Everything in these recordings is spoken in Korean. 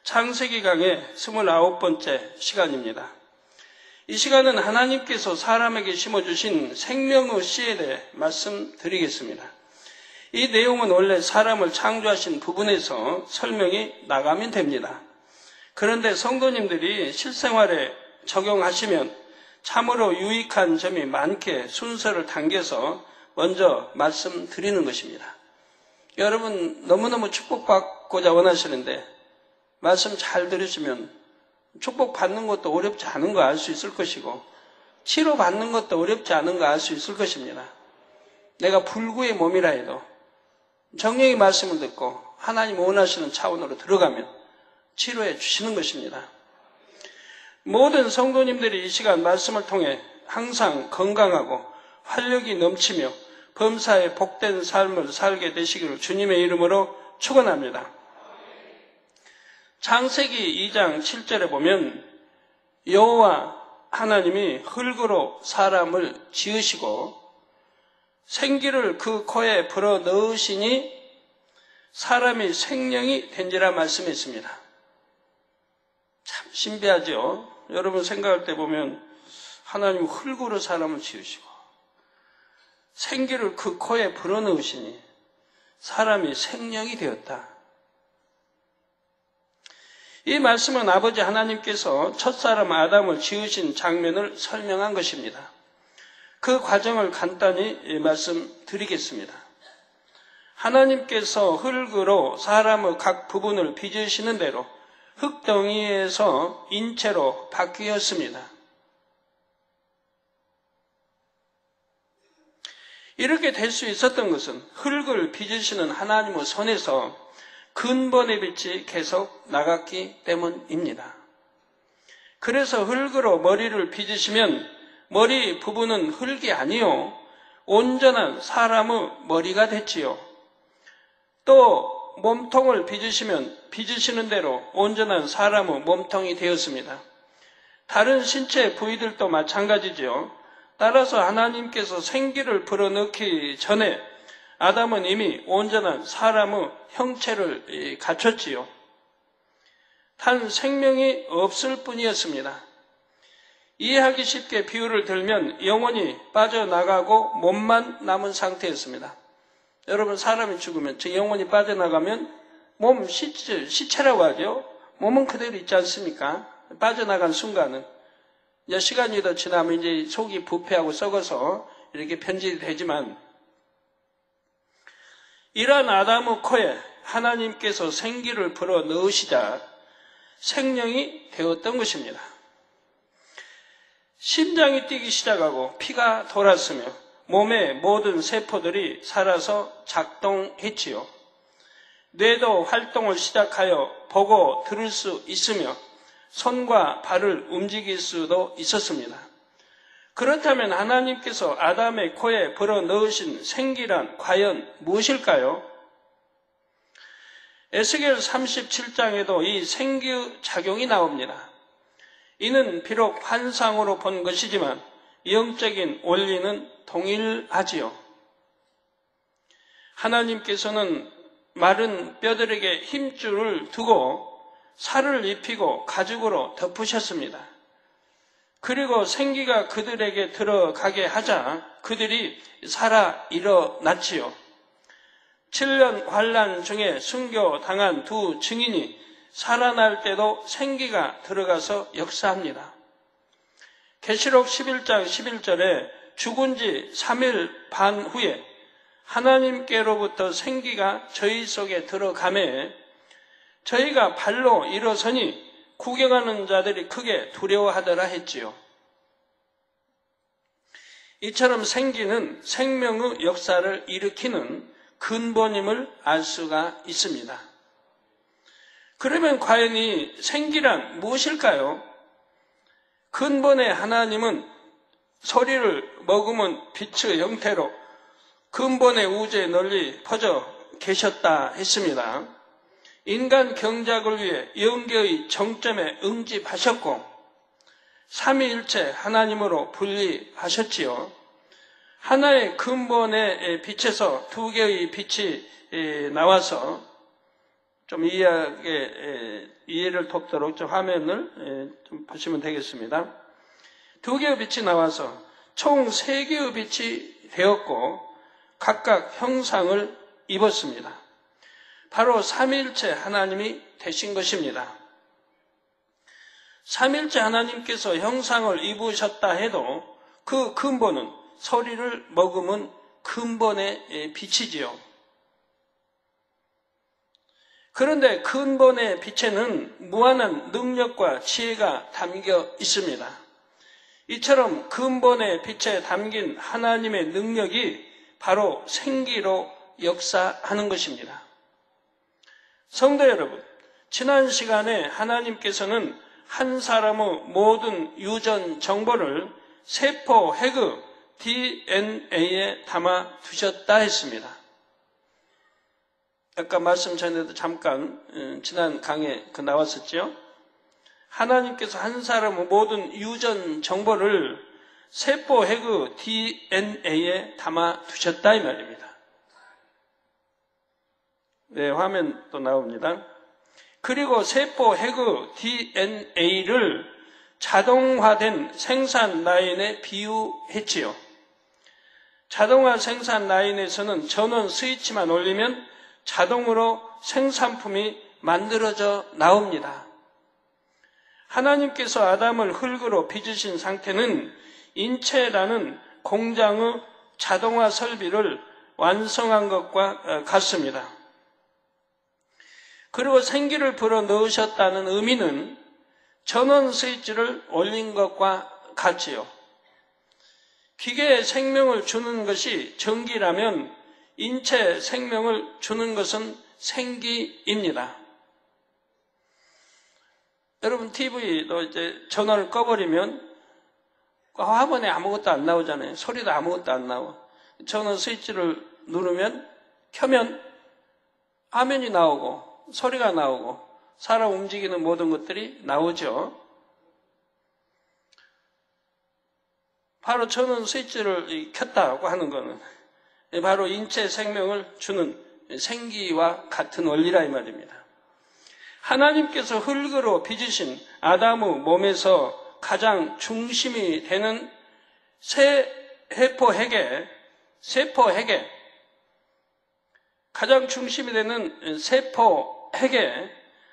창세기 강의 29번째 시간입니다. 이 시간은 하나님께서 사람에게 심어주신 생명의 씨에 대해 말씀드리겠습니다. 이 내용은 원래 사람을 창조하신 부분에서 설명이 나가면 됩니다. 그런데 성도님들이 실생활에 적용하시면 참으로 유익한 점이 많게 순서를 당겨서 먼저 말씀드리는 것입니다. 여러분 너무너무 축복받고자 원하시는데 말씀 잘 들으시면 축복받는 것도 어렵지 않은 거 알 수 있을 것이고 치료받는 것도 어렵지 않은 거 알 수 있을 것입니다. 내가 불구의 몸이라 해도 정령의 말씀을 듣고 하나님 원하시는 차원으로 들어가면 치료해 주시는 것입니다. 모든 성도님들이 이 시간 말씀을 통해 항상 건강하고 활력이 넘치며 범사에 복된 삶을 살게 되시기를 주님의 이름으로 축원합니다. 창세기 2장 7절에 보면 여호와 하나님이 흙으로 사람을 지으시고 생기를 그 코에 불어 넣으시니 사람이 생명이 된지라 말씀했습니다. 참 신비하죠. 여러분 생각할 때 보면 하나님 흙으로 사람을 지으시고 생기를 그 코에 불어 넣으시니 사람이 생명이 되었다. 이 말씀은 아버지 하나님께서 첫사람 아담을 지으신 장면을 설명한 것입니다. 그 과정을 간단히 말씀드리겠습니다. 하나님께서 흙으로 사람의 각 부분을 빚으시는 대로 흙덩이에서 인체로 바뀌었습니다. 이렇게 될 수 있었던 것은 흙을 빚으시는 하나님의 손에서 근본의 빛이 계속 나갔기 때문입니다. 그래서 흙으로 머리를 빚으시면 머리 부분은 흙이 아니요 온전한 사람의 머리가 됐지요. 또 몸통을 빚으시면 빚으시는 대로 온전한 사람의 몸통이 되었습니다. 다른 신체 부위들도 마찬가지죠. 따라서 하나님께서 생기를 불어넣기 전에 아담은 이미 온전한 사람의 형체를 갖췄지요. 단 생명이 없을 뿐이었습니다. 이해하기 쉽게 비유를 들면 영혼이 빠져나가고 몸만 남은 상태였습니다. 여러분 사람이 죽으면 저 영혼이 빠져나가면 몸 시체라고 하죠. 몸은 그대로 있지 않습니까? 빠져나간 순간은 이제 시간이 더 지나면 이제 속이 부패하고 썩어서 이렇게 변질이 되지만 이러한 아담의 코에 하나님께서 생기를 불어 넣으시자 생명이 되었던 것입니다. 심장이 뛰기 시작하고 피가 돌았으며 몸의 모든 세포들이 살아서 작동했지요. 뇌도 활동을 시작하여 보고 들을 수 있으며 손과 발을 움직일 수도 있었습니다. 그렇다면 하나님께서 아담의 코에 불어 넣으신 생기란 과연 무엇일까요? 에스겔 37장에도 이 생기작용이 나옵니다. 이는 비록 환상으로 본 것이지만 영적인 원리는 동일하지요. 하나님께서는 마른 뼈들에게 힘줄을 두고 살을 입히고 가죽으로 덮으셨습니다. 그리고 생기가 그들에게 들어가게 하자 그들이 살아 일어났지요. 7년 환난 중에 순교당한 두 증인이 살아날 때도 생기가 들어가서 역사합니다. 계시록 11장 11절에 죽은 지 3일 반 후에 하나님께로부터 생기가 저희 속에 들어가매 저희가 발로 일어서니 구경하는 자들이 크게 두려워하더라 했지요. 이처럼 생기는 생명의 역사를 일으키는 근본임을 알 수가 있습니다. 그러면 과연 이 생기란 무엇일까요? 근본의 하나님은 소리를 머금은 빛의 형태로 근본의 우주에 널리 퍼져 계셨다 했습니다. 인간 경작을 위해 영계의 정점에 응집하셨고 삼위일체 하나님으로 분리하셨지요. 하나의 근본의 빛에서 두 개의 빛이 나와서 좀 이해를 돕도록 좀 화면을 좀 보시면 되겠습니다. 2개의 빛이 나와서 총 3개의 빛이 되었고 각각 형상을 입었습니다. 바로 삼위일체 하나님이 되신 것입니다. 삼위일체 하나님께서 형상을 입으셨다 해도 그 근본은 소리를 머금은 근본의 빛이지요. 그런데 근본의 빛에는 무한한 능력과 지혜가 담겨 있습니다. 이처럼 근본의 빛에 담긴 하나님의 능력이 바로 생기로 역사하는 것입니다. 성도 여러분, 지난 시간에 하나님께서는 한 사람의 모든 유전 정보를 세포 핵의 DNA에 담아 두셨다 했습니다. 아까 말씀 전에도 잠깐 지난 강의에 나왔었죠. 하나님께서 한 사람의 모든 유전 정보를 세포 핵의 DNA에 담아 두셨다 이 말입니다. 네, 화면 또 나옵니다. 그리고 세포 핵의 DNA를 자동화된 생산 라인에 비유했지요. 자동화 생산 라인에서는 전원 스위치만 올리면 자동으로 생산품이 만들어져 나옵니다. 하나님께서 아담을 흙으로 빚으신 상태는 인체라는 공장의 자동화 설비를 완성한 것과 같습니다. 그리고 생기를 불어 넣으셨다는 의미는 전원 스위치를 올린 것과 같지요. 기계에 생명을 주는 것이 전기라면 인체 생명을 주는 것은 생기입니다. 여러분 TV도 이제 전원을 꺼버리면 화면에 아무것도 안 나오잖아요. 소리도 아무것도 안 나와. 전원 스위치를 누르면 켜면 화면이 나오고 소리가 나오고 사람 움직이는 모든 것들이 나오죠. 바로 전원 스위치를 켰다고 하는 것은 바로 인체 생명을 주는 생기와 같은 원리라 이 말입니다. 하나님께서 흙으로 빚으신 아담의 몸에서 가장 중심이 되는 세포 핵에 가장 중심이 되는 세포 핵에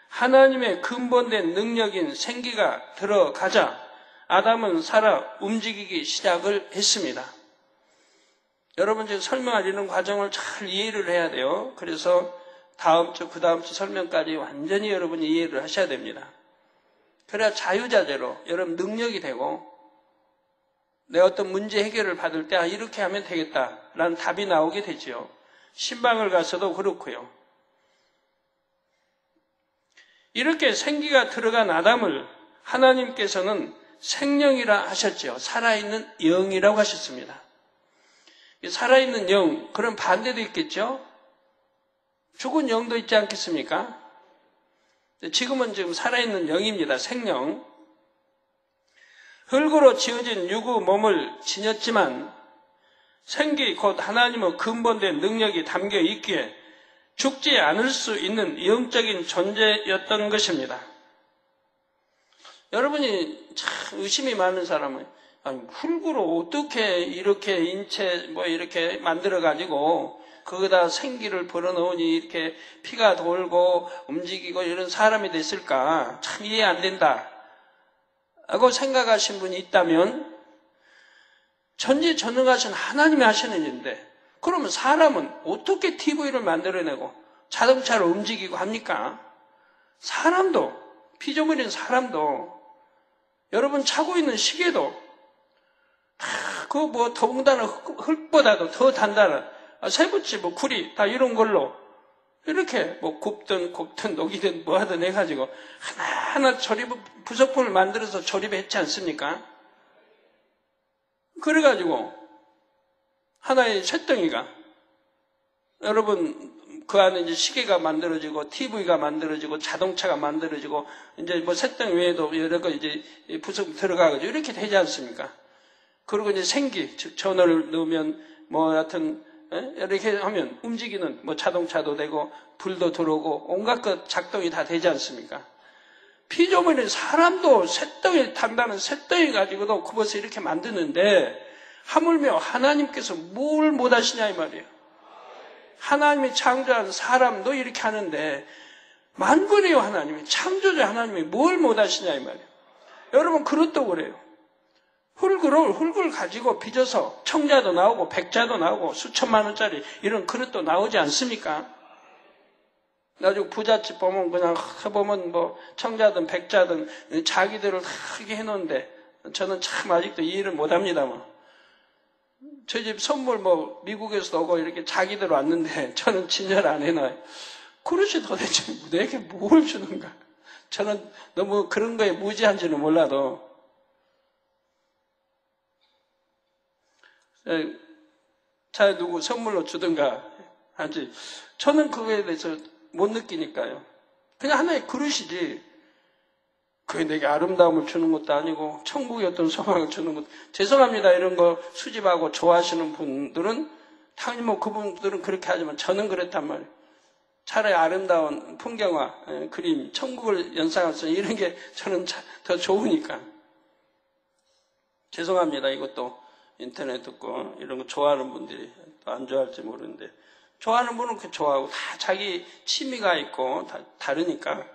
하나님의 근본된 능력인 생기가 들어가자 아담은 살아 움직이기 시작을 했습니다. 여러분 지금 설명하려는 과정을 잘 이해를 해야 돼요. 그래서 다음 주, 그 다음 주 설명까지 완전히 여러분이 이해를 하셔야 됩니다. 그래야 자유자재로 여러분 능력이 되고 내 어떤 문제 해결을 받을 때 이렇게 하면 되겠다라는 답이 나오게 되지요. 신방을 가서도 그렇고요. 이렇게 생기가 들어간 아담을 하나님께서는 생명이라 하셨죠. 살아있는 영이라고 하셨습니다. 살아있는 영, 그런 반대도 있겠죠? 죽은 영도 있지 않겠습니까? 지금은 지금 살아있는 영입니다. 생명. 흙으로 지어진 유구 몸을 지녔지만 생기 곧 하나님의 근본된 능력이 담겨 있기에 죽지 않을 수 있는 영적인 존재였던 것입니다. 여러분이 참 의심이 많은 사람은 흙으로 어떻게 이렇게 인체 이렇게 만들어가지고 거기다 생기를 불어넣으니 이렇게 피가 돌고 움직이고 이런 사람이 됐을까? 참 이해 안 된다. 라고 생각하신 분이 있다면 전지전능하신 하나님이 하시는 일인데 그러면 사람은 어떻게 TV를 만들어내고 자동차를 움직이고 합니까? 사람도, 피조물인 사람도 여러분 차고 있는 시계도 더군다나 흙보다도 더 단단한 세부치, 구리, 다 이런 걸로 이렇게 굽든 녹이든 하든 해가지고 하나하나 부속품을 만들어서 조립했지 않습니까? 그래가지고 하나의 쇳덩이가 여러분 그 안에 이제 시계가 만들어지고 TV가 만들어지고 자동차가 만들어지고 이제 쇳덩이 외에도 여러 거 이제 부속 들어가가지고 이렇게 되지 않습니까? 그리고 이제 생기, 즉 전원을 넣으면 하여튼 이렇게 하면 움직이는 뭐 자동차도 되고 불도 들어오고 온갖 것 작동이 다 되지 않습니까? 피조물인 사람도 쇳덩이 탄다는 쇳덩이 가지고도 그것을 이렇게 만드는데 하물며 하나님께서 뭘 못하시냐 이 말이에요. 하나님이 창조한 사람도 이렇게 하는데 만군이요 하나님이 창조자 하나님이 뭘 못하시냐 이 말이에요. 여러분 그릇도 그래요. 흙을 가지고 빚어서 청자도 나오고 백자도 나오고 수천만 원짜리 이런 그릇도 나오지 않습니까? 나중에 부잣집 보면 그냥 해보면 뭐 청자든 백자든 자기들을 다 하게 해놓는데 저는 참 아직도 이해를 못합니다만 저희 집 선물 뭐 미국에서 오고 이렇게 자기들 왔는데 저는 진열 안 해놔요. 그릇이 도대체 내게 뭘 주는가? 저는 너무 그런 거에 무지한지는 몰라도 자 누구 선물로 주든가 하지 저는 그거에 대해서 못 느끼니까요. 그냥 하나의 그릇이지 그게 내게 아름다움을 주는 것도 아니고 천국의 어떤 소망을 주는 것도 죄송합니다. 이런 거 수집하고 좋아하시는 분들은 당연히 뭐 그분들은 그렇게 하지만 저는 그랬단 말이에요. 차라리 아름다운 풍경화, 그림, 천국을 연상할 수 있는 이런 게 저는 더 좋으니까. 죄송합니다. 이것도 인터넷 듣고 이런 거 좋아하는 분들이 또 안 좋아할지 모르는데 좋아하는 분은 그 좋아하고 다 자기 취미가 있고 다 다르니까.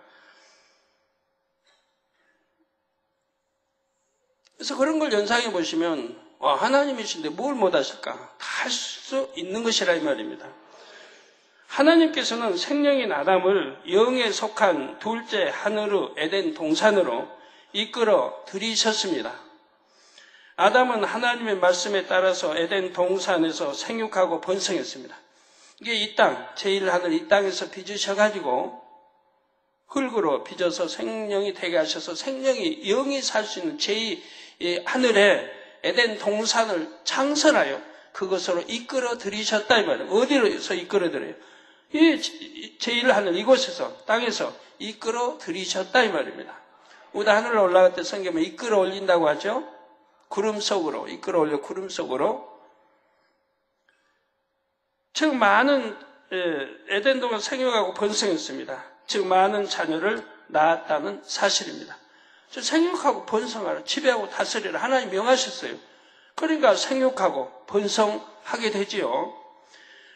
그래서 그런 걸 연상해 보시면 와 하나님이신데 뭘 못하실까? 다 할 수 있는 것이라 이 말입니다. 하나님께서는 생명인 아담을 영에 속한 둘째 하늘의 에덴 동산으로 이끌어 들이셨습니다. 아담은 하나님의 말씀에 따라서 에덴 동산에서 생육하고 번성했습니다. 이게 이 땅, 제1하늘 이 땅에서 빚으셔가지고 흙으로 빚어서 생명이 되게 하셔서 생명이 영이 살 수 있는 제2하늘에 에덴 동산을 창설하여 그것으로 이끌어 들이셨다 이 말이에요. 어디로서 이끌어 들여요? 이 제1하늘 이곳에서 땅에서 이끌어 들이셨다 이 말입니다. 우리가 하늘로 올라갈 때 성경에 이끌어 올린다고 하죠. 구름 속으로 이끌어 올려 구름 속으로. 즉 많은 에덴 동안 생육하고 번성했습니다. 즉 많은 자녀를 낳았다는 사실입니다. 생육하고 번성하라 지배하고 다스리라 하나님 명하셨어요. 그러니까 생육하고 번성하게 되지요.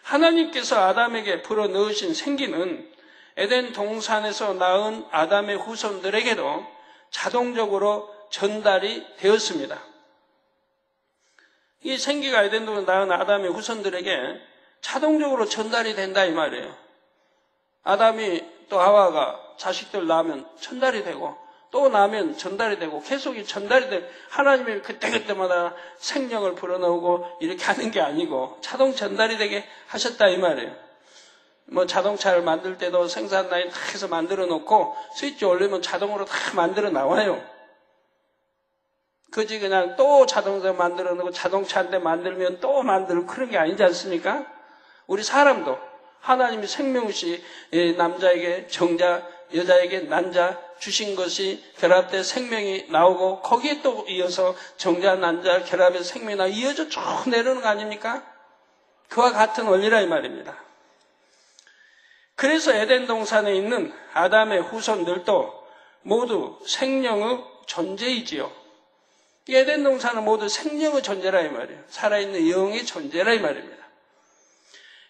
하나님께서 아담에게 불어넣으신 생기는 에덴 동산에서 낳은 아담의 후손들에게도 자동적으로 전달이 되었습니다. 이 생기가 에덴 동산에서 낳은 아담의 후손들에게 자동적으로 전달이 된다 이 말이에요. 아담이 또 하와가 자식들 낳으면 전달이 되고 또 나면 전달이 되고 계속 전달이 되고 하나님이 그때그때마다 생명을 불어넣고 이렇게 하는 게 아니고 자동 전달이 되게 하셨다 이 말이에요. 뭐 자동차를 만들 때도 생산 라인 다 해서 만들어 놓고 스위치 올리면 자동으로 다 만들어 나와요. 그지 그냥 또 자동차 만들어 놓고 자동차인데 만들면 또 만들고 그런 게 아니지 않습니까? 우리 사람도 하나님이 생명시 남자에게 정자 여자에게 난자 주신 것이 결합돼 생명이 나오고 거기에 또 이어서 정자 난자 결합해서 생명이 나오고 이어져 쭉 내려오는 거 아닙니까? 그와 같은 원리라 이 말입니다. 그래서 에덴 동산에 있는 아담의 후손들도 모두 생명의 존재이지요. 이 에덴 동산은 모두 생명의 존재라 이 말이에요. 살아있는 영의 존재라 이 말입니다.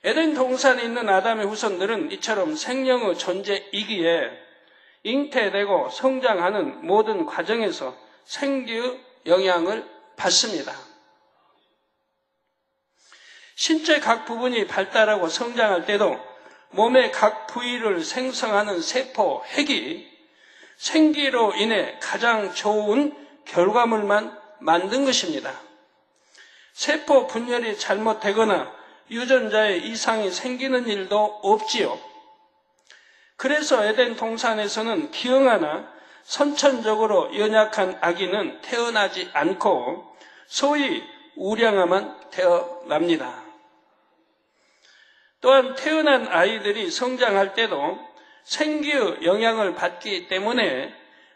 에덴 동산에 있는 아담의 후손들은 이처럼 생명의 존재이기에 잉태되고 성장하는 모든 과정에서 생기의 영향을 받습니다. 신체 각 부분이 발달하고 성장할 때도 몸의 각 부위를 생성하는 세포, 핵이 생기로 인해 가장 좋은 결과물만 만든 것입니다. 세포 분열이 잘못되거나 유전자에 이상이 생기는 일도 없지요. 그래서 에덴 동산에서는 기형아나 선천적으로 연약한 아기는 태어나지 않고 소위 우량아만 태어납니다. 또한 태어난 아이들이 성장할 때도 생기의 영향을 받기 때문에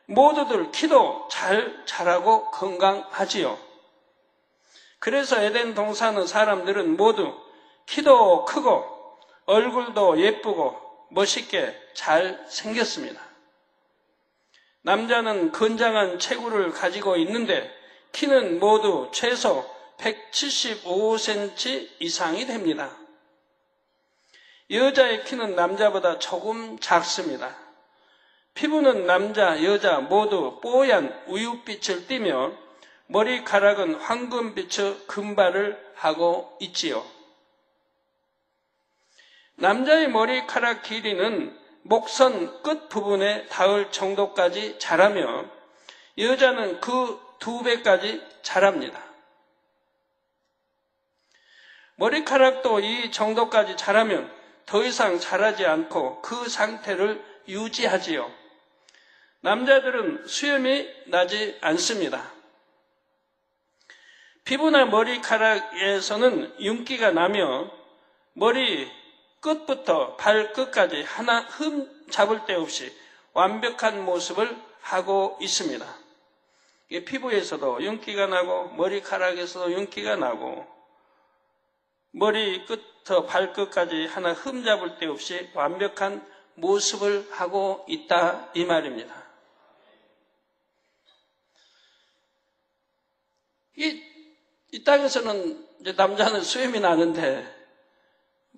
모두들 키도 잘 자라고 건강하지요. 그래서 에덴 동산의 사람들은 모두 키도 크고 얼굴도 예쁘고 멋있게 잘 생겼습니다. 남자는 건장한 체구를 가지고 있는데 키는 모두 최소 175cm 이상이 됩니다. 여자의 키는 남자보다 조금 작습니다. 피부는 남자, 여자 모두 뽀얀 우윳빛을 띠며 머리카락은 황금빛의 금발을 하고 있지요. 남자의 머리카락 길이는 목선 끝부분에 닿을 정도까지 자라며 여자는 그 2배까지 자랍니다. 머리카락도 이 정도까지 자라면 더 이상 자라지 않고 그 상태를 유지하지요. 남자들은 수염이 나지 않습니다. 피부나 머리카락에서는 윤기가 나며 머리 끝부터 발끝까지 하나 흠 잡을 데 없이 완벽한 모습을 하고 있습니다. 피부에서도 윤기가 나고 머리카락에서도 윤기가 나고 머리 끝부터 발끝까지 하나 흠 잡을 데 없이 완벽한 모습을 하고 있다 이 말입니다. 이 땅에서는 이제 남자는 수염이 나는데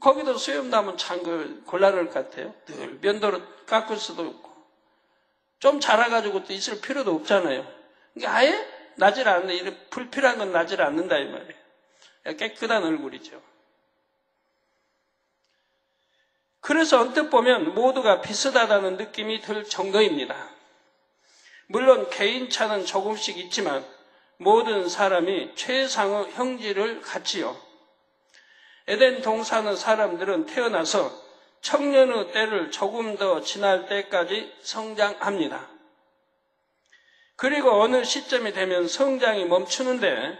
거기도 수염 나면 참 곤란할 것 같아요. 늘 면도로 깎을 수도 없고 좀 자라가지고 또 있을 필요도 없잖아요. 그러니까 아예 나질 않는다. 이런 불필요한 건 나질 않는다 이 말이에요. 깨끗한 얼굴이죠. 그래서 언뜻 보면 모두가 비슷하다는 느낌이 들 정도입니다. 물론 개인차는 조금씩 있지만 모든 사람이 최상의 형질을 갖지요. 에덴 동산의 사람들은 태어나서 청년의 때를 조금 더 지날 때까지 성장합니다. 그리고 어느 시점이 되면 성장이 멈추는데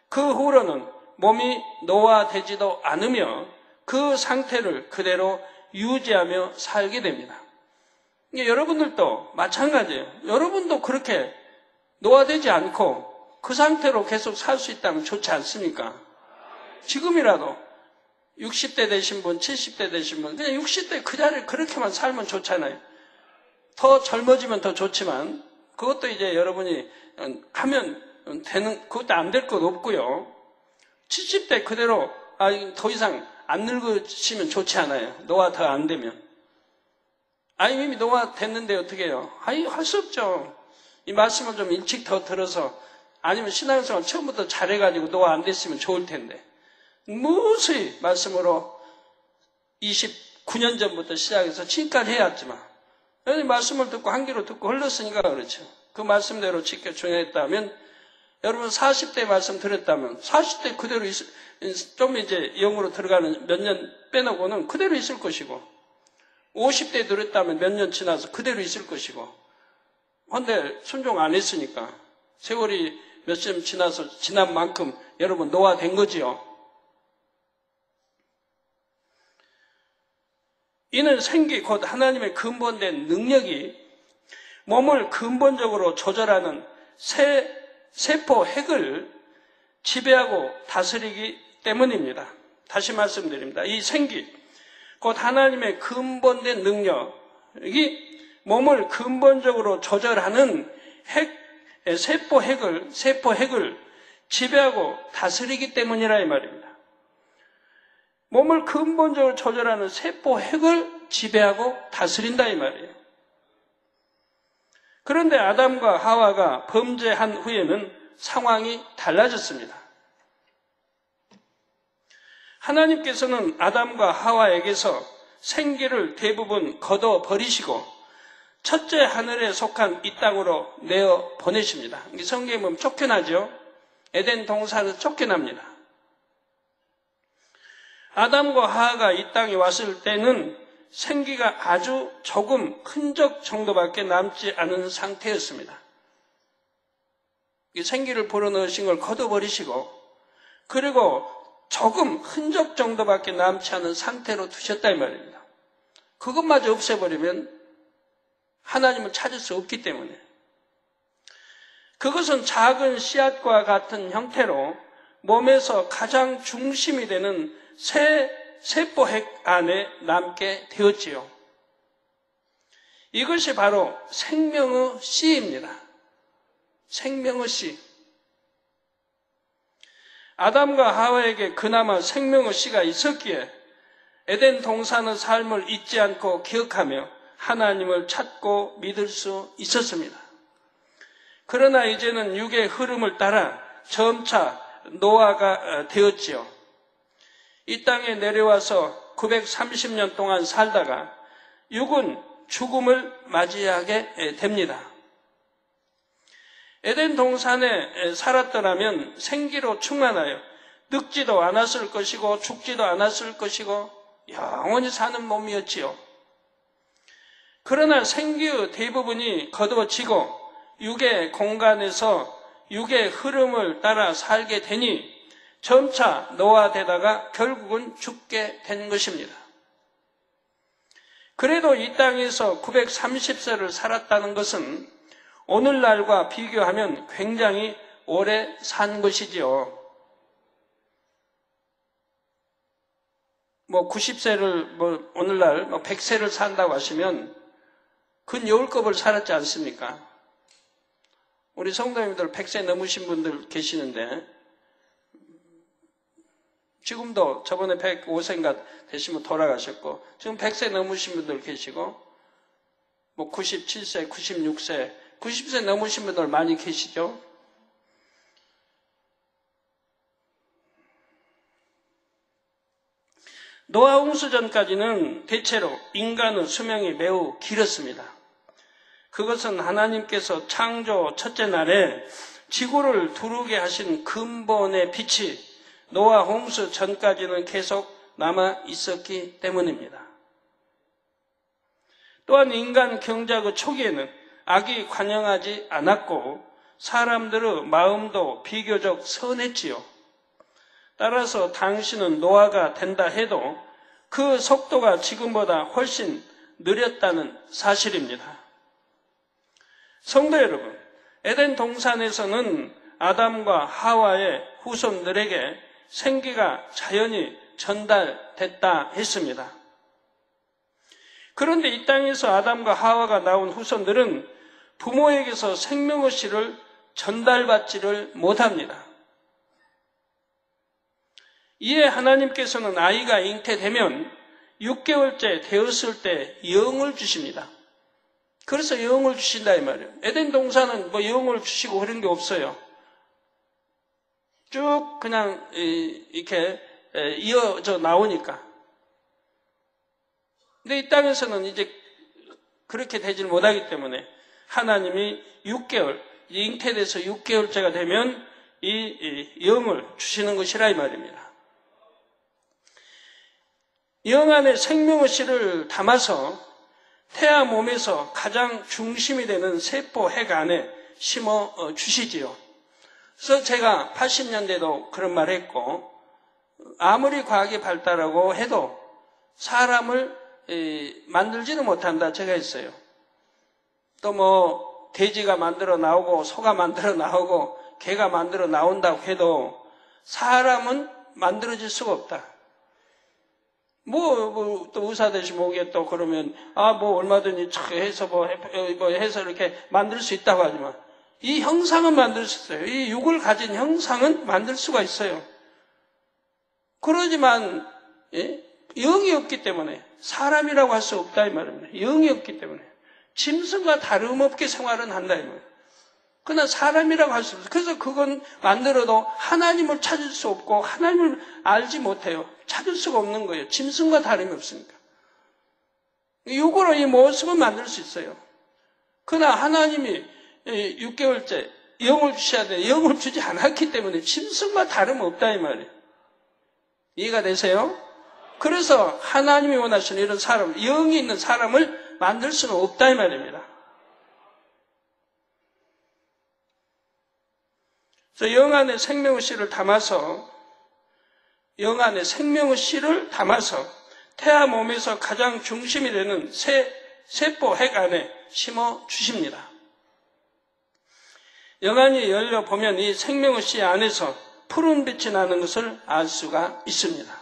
그 후로는 몸이 노화되지도 않으며 그 상태를 그대로 유지하며 살게 됩니다. 여러분들도 마찬가지예요. 여러분도 그렇게 노화되지 않고 그 상태로 계속 살 수 있다면 좋지 않습니까? 지금이라도 60대 되신 분, 70대 되신 분, 그냥 60대 그 자리에 그렇게만 살면 좋잖아요. 더 젊어지면 더 좋지만 그것도 이제 여러분이 하면 되는, 그것도 안 될 것 없고요. 70대 그대로 더 이상 안 늙으시면 좋지 않아요. 노화 더 안 되면. 이미 노화 됐는데 어떻게 해요? 할 수 없죠. 이 말씀을 좀 일찍 더 들어서 아니면 신앙생활 처음부터 잘해가지고 노화 안 됐으면 좋을 텐데 무수히 말씀으로 29년 전부터 시작해서 지금까지 해왔지만 여러분이 말씀을 듣고 한 귀로 듣고 흘렀으니까 그렇죠. 그 말씀대로 지켜 준행했다면 여러분 40대 말씀 들었다면 40대 그대로 좀 이제 영으로 들어가는 몇 년 빼놓고는 그대로 있을 것이고 50대 들었다면 몇 년 지나서 그대로 있을 것이고 근데 순종 안 했으니까 세월이 몇 년 지나서 지난 만큼 여러분 노화된 거지요. 이는 생기 곧 하나님의 근본된 능력이 몸을 근본적으로 조절하는 세포 핵을 지배하고 다스리기 때문입니다. 다시 말씀드립니다. 이 생기 곧 하나님의 근본된 능력이 몸을 근본적으로 조절하는 세포 핵을 지배하고 다스리기 때문이라 이 말입니다. 몸을 근본적으로 조절하는 세포 핵을 지배하고 다스린다 이 말이에요. 그런데 아담과 하와가 범죄한 후에는 상황이 달라졌습니다. 하나님께서는 아담과 하와에게서 생기를 대부분 걷어버리시고 첫째 하늘에 속한 이 땅으로 내어 보내십니다. 성경에 보면 쫓겨나죠. 에덴 동산에서 쫓겨납니다. 아담과 하와가 이 땅에 왔을 때는 생기가 아주 조금 흔적 정도밖에 남지 않은 상태였습니다. 생기를 불어넣으신 걸 걷어버리시고 그리고 조금 흔적 정도밖에 남지 않은 상태로 두셨다 이 말입니다. 그것마저 없애버리면 하나님을 찾을 수 없기 때문에 그것은 작은 씨앗과 같은 형태로 몸에서 가장 중심이 되는 새 세포핵 안에 남게 되었지요. 이것이 바로 생명의 씨입니다. 생명의 씨. 아담과 하와에게 그나마 생명의 씨가 있었기에 에덴 동산의 삶을 잊지 않고 기억하며 하나님을 찾고 믿을 수 있었습니다. 그러나 이제는 육의 흐름을 따라 점차 노아가 되었지요. 이 땅에 내려와서 930년 동안 살다가 육은 죽음을 맞이하게 됩니다. 에덴 동산에 살았더라면 생기로 충만하여 늙지도 않았을 것이고 죽지도 않았을 것이고 영원히 사는 몸이었지요. 그러나 생기의 대부분이 거두어지고 육의 공간에서 육의 흐름을 따라 살게 되니 점차 노화되다가 결국은 죽게 된 것입니다. 그래도 이 땅에서 930세를 살았다는 것은 오늘날과 비교하면 굉장히 오래 산 것이지요. 90세를 오늘날 100세를 산다고 하시면 근여울급을 살았지 않습니까? 우리 성도님들 100세 넘으신 분들 계시는데 지금도 저번에 105세인가 되시면 돌아가셨고 지금 100세 넘으신 분들 계시고 97세, 96세, 90세 넘으신 분들 많이 계시죠? 노아 홍수 전까지는 대체로 인간의 수명이 매우 길었습니다. 그것은 하나님께서 창조 첫째 날에 지구를 두르게 하신 근본의 빛이 노아 홍수 전까지는 계속 남아 있었기 때문입니다. 또한 인간 경작의 초기에는 악이 관영하지 않았고 사람들의 마음도 비교적 선했지요. 따라서 당신은 노아가 된다 해도 그 속도가 지금보다 훨씬 느렸다는 사실입니다. 성도 여러분, 에덴 동산에서는 아담과 하와의 후손들에게 생기가 자연히 전달됐다 했습니다. 그런데 이 땅에서 아담과 하와가 나온 후손들은 부모에게서 생명의 씨를 전달받지를 못합니다. 이에 하나님께서는 아이가 잉태되면 6개월째 되었을 때 영을 주십니다. 그래서 영을 주신다 이 말이에요. 에덴 동산은 영을 주시고 그런 게 없어요. 쭉 그냥 이렇게 이어져 나오니까. 근데 이 땅에서는 이제 그렇게 되질 못하기 때문에 하나님이 6개월, 잉태돼서 6개월째가 되면 이 영을 주시는 것이라 이 말입니다. 영 안에 생명의 씨를 담아서 태아 몸에서 가장 중심이 되는 세포 핵 안에 심어 주시지요. 그래서 제가 80년대도 그런 말을 했고 아무리 과학이 발달하고 해도 사람을 만들지는 못한다 제가 했어요. 또 돼지가 만들어 나오고 소가 만들어 나오고 개가 만들어 나온다고 해도 사람은 만들어질 수가 없다. 또 의사 되시면 오게 또 그러면, 얼마든지 해서 해서 이렇게 만들 수 있다고 하지만, 이 형상은 만들 수 있어요. 이 육을 가진 형상은 만들 수가 있어요. 그러지만, 영이 없기 때문에, 사람이라고 할 수 없다, 이 말입니다. 영이 없기 때문에. 짐승과 다름없게 생활은 한다, 이 말이에요. 그러나 사람이라고 할 수 없어요. 그래서 그건 만들어도 하나님을 찾을 수 없고, 하나님을 알지 못해요. 찾을 수가 없는 거예요. 짐승과 다름이 없으니까. 육으로 이 모습은 만들 수 있어요. 그러나 하나님이 6개월째 영을 주셔야 돼. 영을 주지 않았기 때문에 짐승과 다름없다 이 말이에요. 이해가 되세요? 그래서 하나님이 원하시는 이런 사람, 영이 있는 사람을 만들 수는 없다 이 말입니다. 그래서 영 안에 생명의 씨를 담아서 태아 몸에서 가장 중심이 되는 세포 핵 안에 심어 주십니다. 영안이 열려보면 이 생명의 씨 안에서 푸른 빛이 나는 것을 알 수가 있습니다.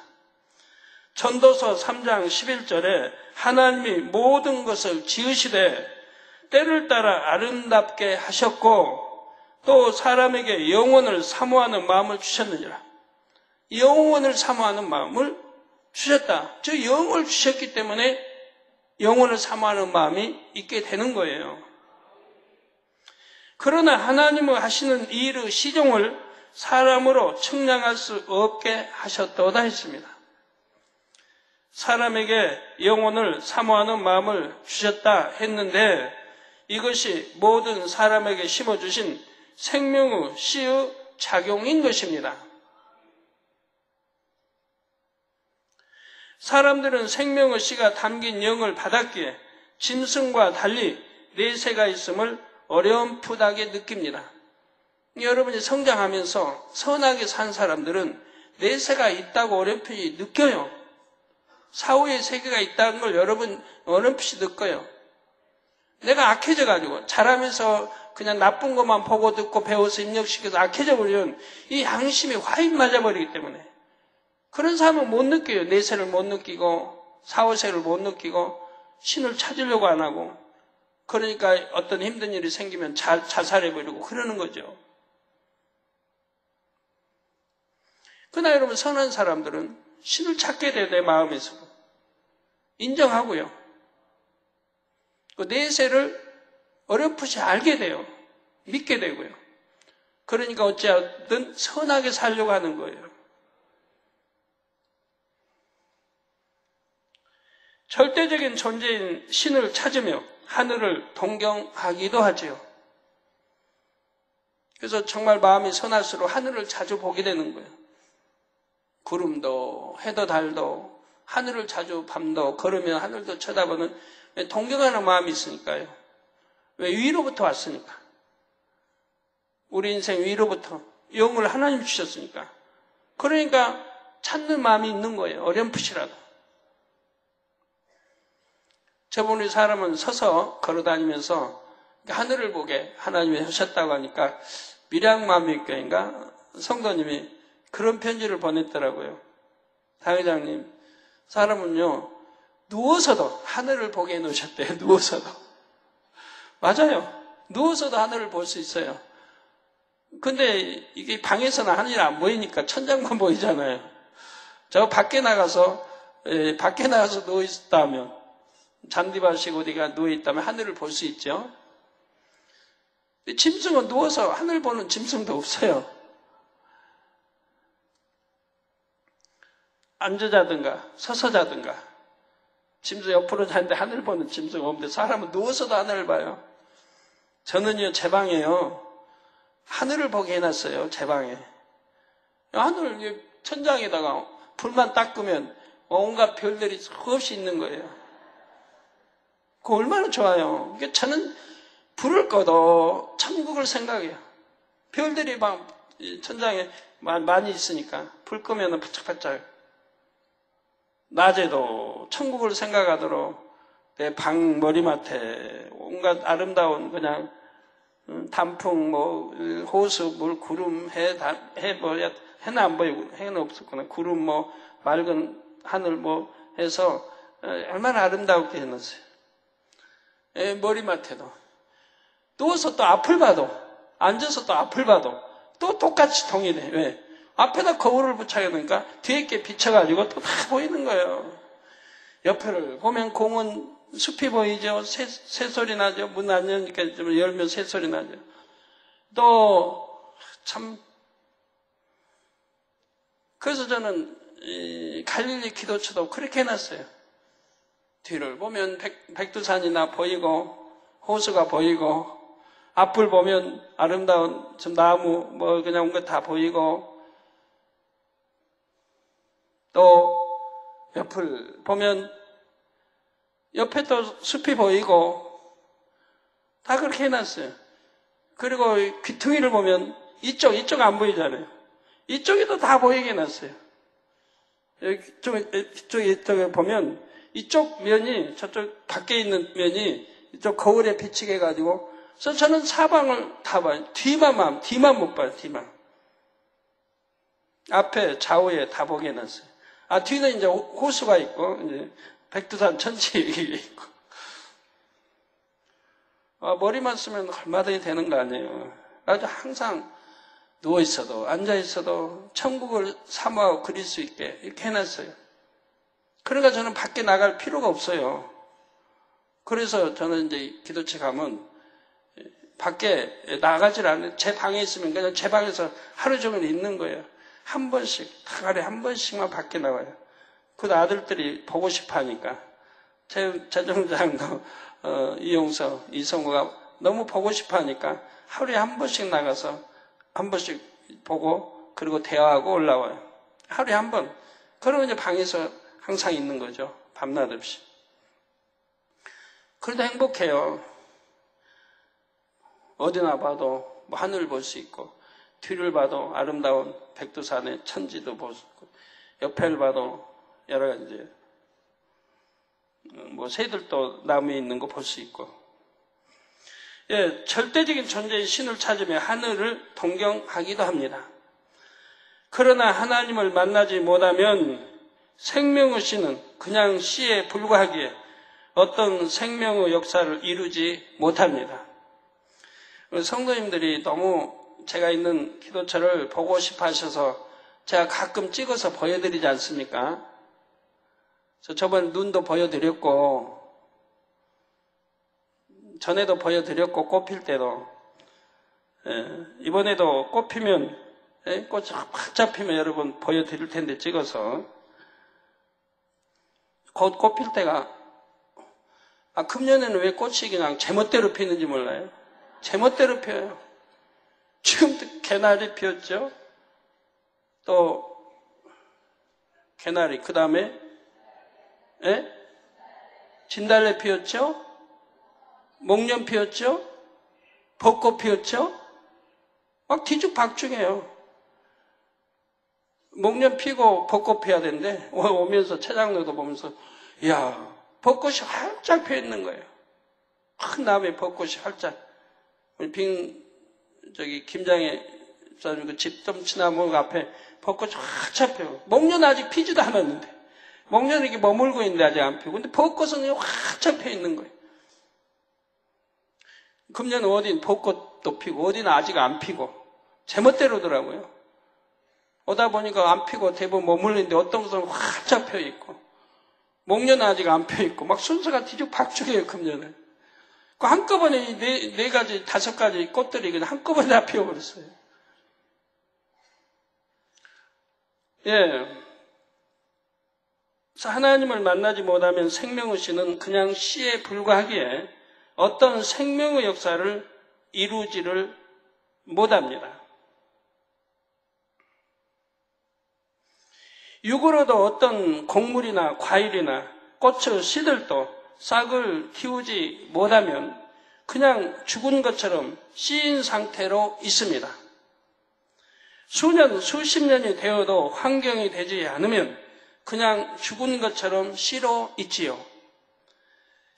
전도서 3장 11절에 하나님이 모든 것을 지으시되 때를 따라 아름답게 하셨고 또 사람에게 영원을 사모하는 마음을 주셨느니라. 영원을 사모하는 마음을 주셨다. 저 영을 주셨기 때문에 영원을 사모하는 마음이 있게 되는 거예요. 그러나 하나님은 하시는 이 일의 시종을 사람으로 측량할 수 없게 하셨도다 했습니다. 사람에게 영혼을 사모하는 마음을 주셨다 했는데 이것이 모든 사람에게 심어주신 생명의 씨의 작용인 것입니다. 사람들은 생명의 씨가 담긴 영을 받았기에 짐승과 달리 내세가 있음을 어렴풋하게 느낍니다. 여러분이 성장하면서 선하게 산 사람들은 내세가 있다고 어렴풋이 느껴요. 사후의 세계가 있다는 걸 여러분 어렴풋이 느껴요. 내가 악해져가지고 자라면서 그냥 나쁜 것만 보고 듣고 배워서 입력시켜서 악해져 버리면 이 양심이 화입 맞아버리기 때문에 그런 사람은 못 느껴요. 내세를 못 느끼고 사후세를 못 느끼고 신을 찾으려고 안 하고 그러니까 어떤 힘든 일이 생기면 자살해버리고 그러는 거죠. 그러나 여러분 선한 사람들은 신을 찾게 돼요. 내 마음에서 인정하고요. 그 내세를 어렴풋이 알게 돼요. 믿게 되고요. 그러니까 어찌하든 선하게 살려고 하는 거예요. 절대적인 존재인 신을 찾으며 하늘을 동경하기도 하지요. 그래서 정말 마음이 선할수록 하늘을 자주 보게 되는 거예요. 구름도 해도 달도 하늘을 자주 밤도 걸으면 하늘도 쳐다보는 동경하는 마음이 있으니까요. 왜? 위로부터 왔으니까. 우리 인생 위로부터 영을 하나님 주셨으니까. 그러니까 찾는 마음이 있는 거예요. 어렴풋이라도. 저번 우리 사람은 서서 걸어다니면서 하늘을 보게 하나님이 하셨다고 하니까 밀양마음교회인가 성도님이 그런 편지를 보냈더라고요. 당회장님, 사람은요 누워서도 하늘을 보게 해놓으셨대요. 누워서도. 맞아요. 누워서도 하늘을 볼 수 있어요. 근데 이게 방에서는 하늘이 안 보이니까 천장만 보이잖아요. 저 밖에 나가서 누워있다 하면 잔디밭이 어디가 누워있다면 하늘을 볼 수 있죠. 근데 짐승은 누워서 하늘 보는 짐승도 없어요. 앉아 자든가 서서 자든가 짐승 옆으로 자는데 하늘 보는 짐승 없는데 사람은 누워서도 하늘을 봐요. 저는요 제 방에요 하늘을 보게 해놨어요. 제 방에 하늘 천장에다가 불만 닦으면 온갖 별들이 수없이 있는 거예요. 그거 얼마나 좋아요. 그러니까 저는 불을 꺼도 천국을 생각해요. 별들이 막 천장에 많이 있으니까 불 끄면 반짝반짝. 낮에도 천국을 생각하도록 내 방 머리맡에 온갖 아름다운 그냥 단풍, 호수, 물, 구름, 해는 안 보이고 해는 없었구나. 구름, 맑은 하늘 해서 얼마나 아름다웠게 해놨어요. 머리맡에도 누워서 또 앞을 봐도 앉아서 또 앞을 봐도 또 똑같이 동일해. 왜? 앞에다 거울을 붙여놓으니까 뒤에 게 비쳐가지고 또 다 보이는 거예요. 옆에를 보면 공원 숲이 보이죠. 새소리 나죠. 문 안 여니까 좀 열면 새소리 나죠. 또 참 그래서 저는 갈릴리 기도처도 그렇게 해놨어요. 뒤를 보면 백두산이나 보이고 호수가 보이고 앞을 보면 아름다운 좀 나무 그냥 온 거 다 보이고 또 옆을 보면 옆에 또 숲이 보이고 다 그렇게 해놨어요. 그리고 귀퉁이를 보면 이쪽 안 보이잖아요. 이쪽에도 다 보이게 해놨어요. 이쪽에 보면 이쪽 면이 저쪽 밖에 있는 면이 이쪽 거울에 비치게 해가지고 그래서 저는 사방을 다 봐요. 뒤만 못 봐요. 뒤만. 앞에 좌우에 다 보게 해놨어요. 뒤는 이제 호수가 있고, 이제 백두산 천지 있고. 머리만 쓰면 얼마든지 되는 거 아니에요. 아주 항상 누워있어도, 앉아있어도 천국을 사모하고 그릴 수 있게 이렇게 해놨어요. 그러니까 저는 밖에 나갈 필요가 없어요. 그래서 저는 이제 기도체 가면 밖에 나가질 않아요. 제 방에 있으면 그냥 제 방에서 하루 종일 있는 거예요. 한 번씩, 하루에 한 번씩만 밖에 나와요. 그 아들들이 보고 싶어 하니까. 재정장도, 이용서, 이성우가 너무 보고 싶어 하니까 하루에 한 번씩 나가서 한 번씩 보고 그리고 대화하고 올라와요. 하루에 한 번. 그러면 이제 방에서 항상 있는 거죠. 밤낮 없이. 그래도 행복해요. 어디나 봐도 뭐 하늘을 볼 수 있고 뒤를 봐도 아름다운 백두산의 천지도 볼 수 있고 옆에를 봐도 여러 가지 뭐 새들도 나무에 있는 거 볼 수 있고 예, 절대적인 존재의 신을 찾으며 하늘을 동경하기도 합니다. 그러나 하나님을 만나지 못하면 생명의 씨는 그냥 씨에 불과하기에 어떤 생명의 역사를 이루지 못합니다. 성도님들이 너무 제가 있는 기도처를 보고 싶어 하셔서 제가 가끔 찍어서 보여드리지 않습니까? 저번에 눈도 보여드렸고 전에도 보여드렸고 꽃 필 때도 이번에도 꽃 피면 꽃이 확 잡히면 여러분 보여드릴 텐데 찍어서 곧 꽃 필 때가 금년에는 왜 꽃이 그냥 제멋대로 피는지 몰라요. 제멋대로 펴요. 지금도 개나리 피었죠. 또 개나리 그 다음에 진달래 피었죠. 목련 피었죠. 벚꽃 피었죠. 막 뒤죽박죽해요. 목련 피고 벚꽃 피어야 되는데 오면서 최장로도 보면서 이야 벚꽃이 활짝 펴 있는 거예요. 큰 나무에 벚꽃이 활짝. 우리 김장에 그 집dom치나무 앞에 벚꽃이 활짝 펴요. 목련 아직 피지도 않았는데 목련이 이렇게 머물고 있는데 아직 안 피고 근데 벚꽃은 활짝 펴 있는 거예요. 금년 어딘 벚꽃도 피고 어디는 아직 안 피고 제멋대로더라고요. 오다 보니까 안 피고 대부분 머물리는데 어떤 것은 활짝 펴 있고 목련은 아직 안 펴 있고 막 순서가 뒤죽박죽이에요. 금년은 그 한꺼번에 네 가지 다섯 가지 꽃들이 그냥 한꺼번에 다 피어버렸어요. 예. 그래서 하나님을 만나지 못하면 생명의 씨는 그냥 씨에 불과하기에 어떤 생명의 역사를 이루지를 못합니다. 육으로도 어떤 곡물이나 과일이나 꽃의 씨들도 싹을 틔우지 못하면 그냥 죽은 것처럼 씨인 상태로 있습니다. 수년, 수십 년이 되어도 환경이 되지 않으면 그냥 죽은 것처럼 씨로 있지요.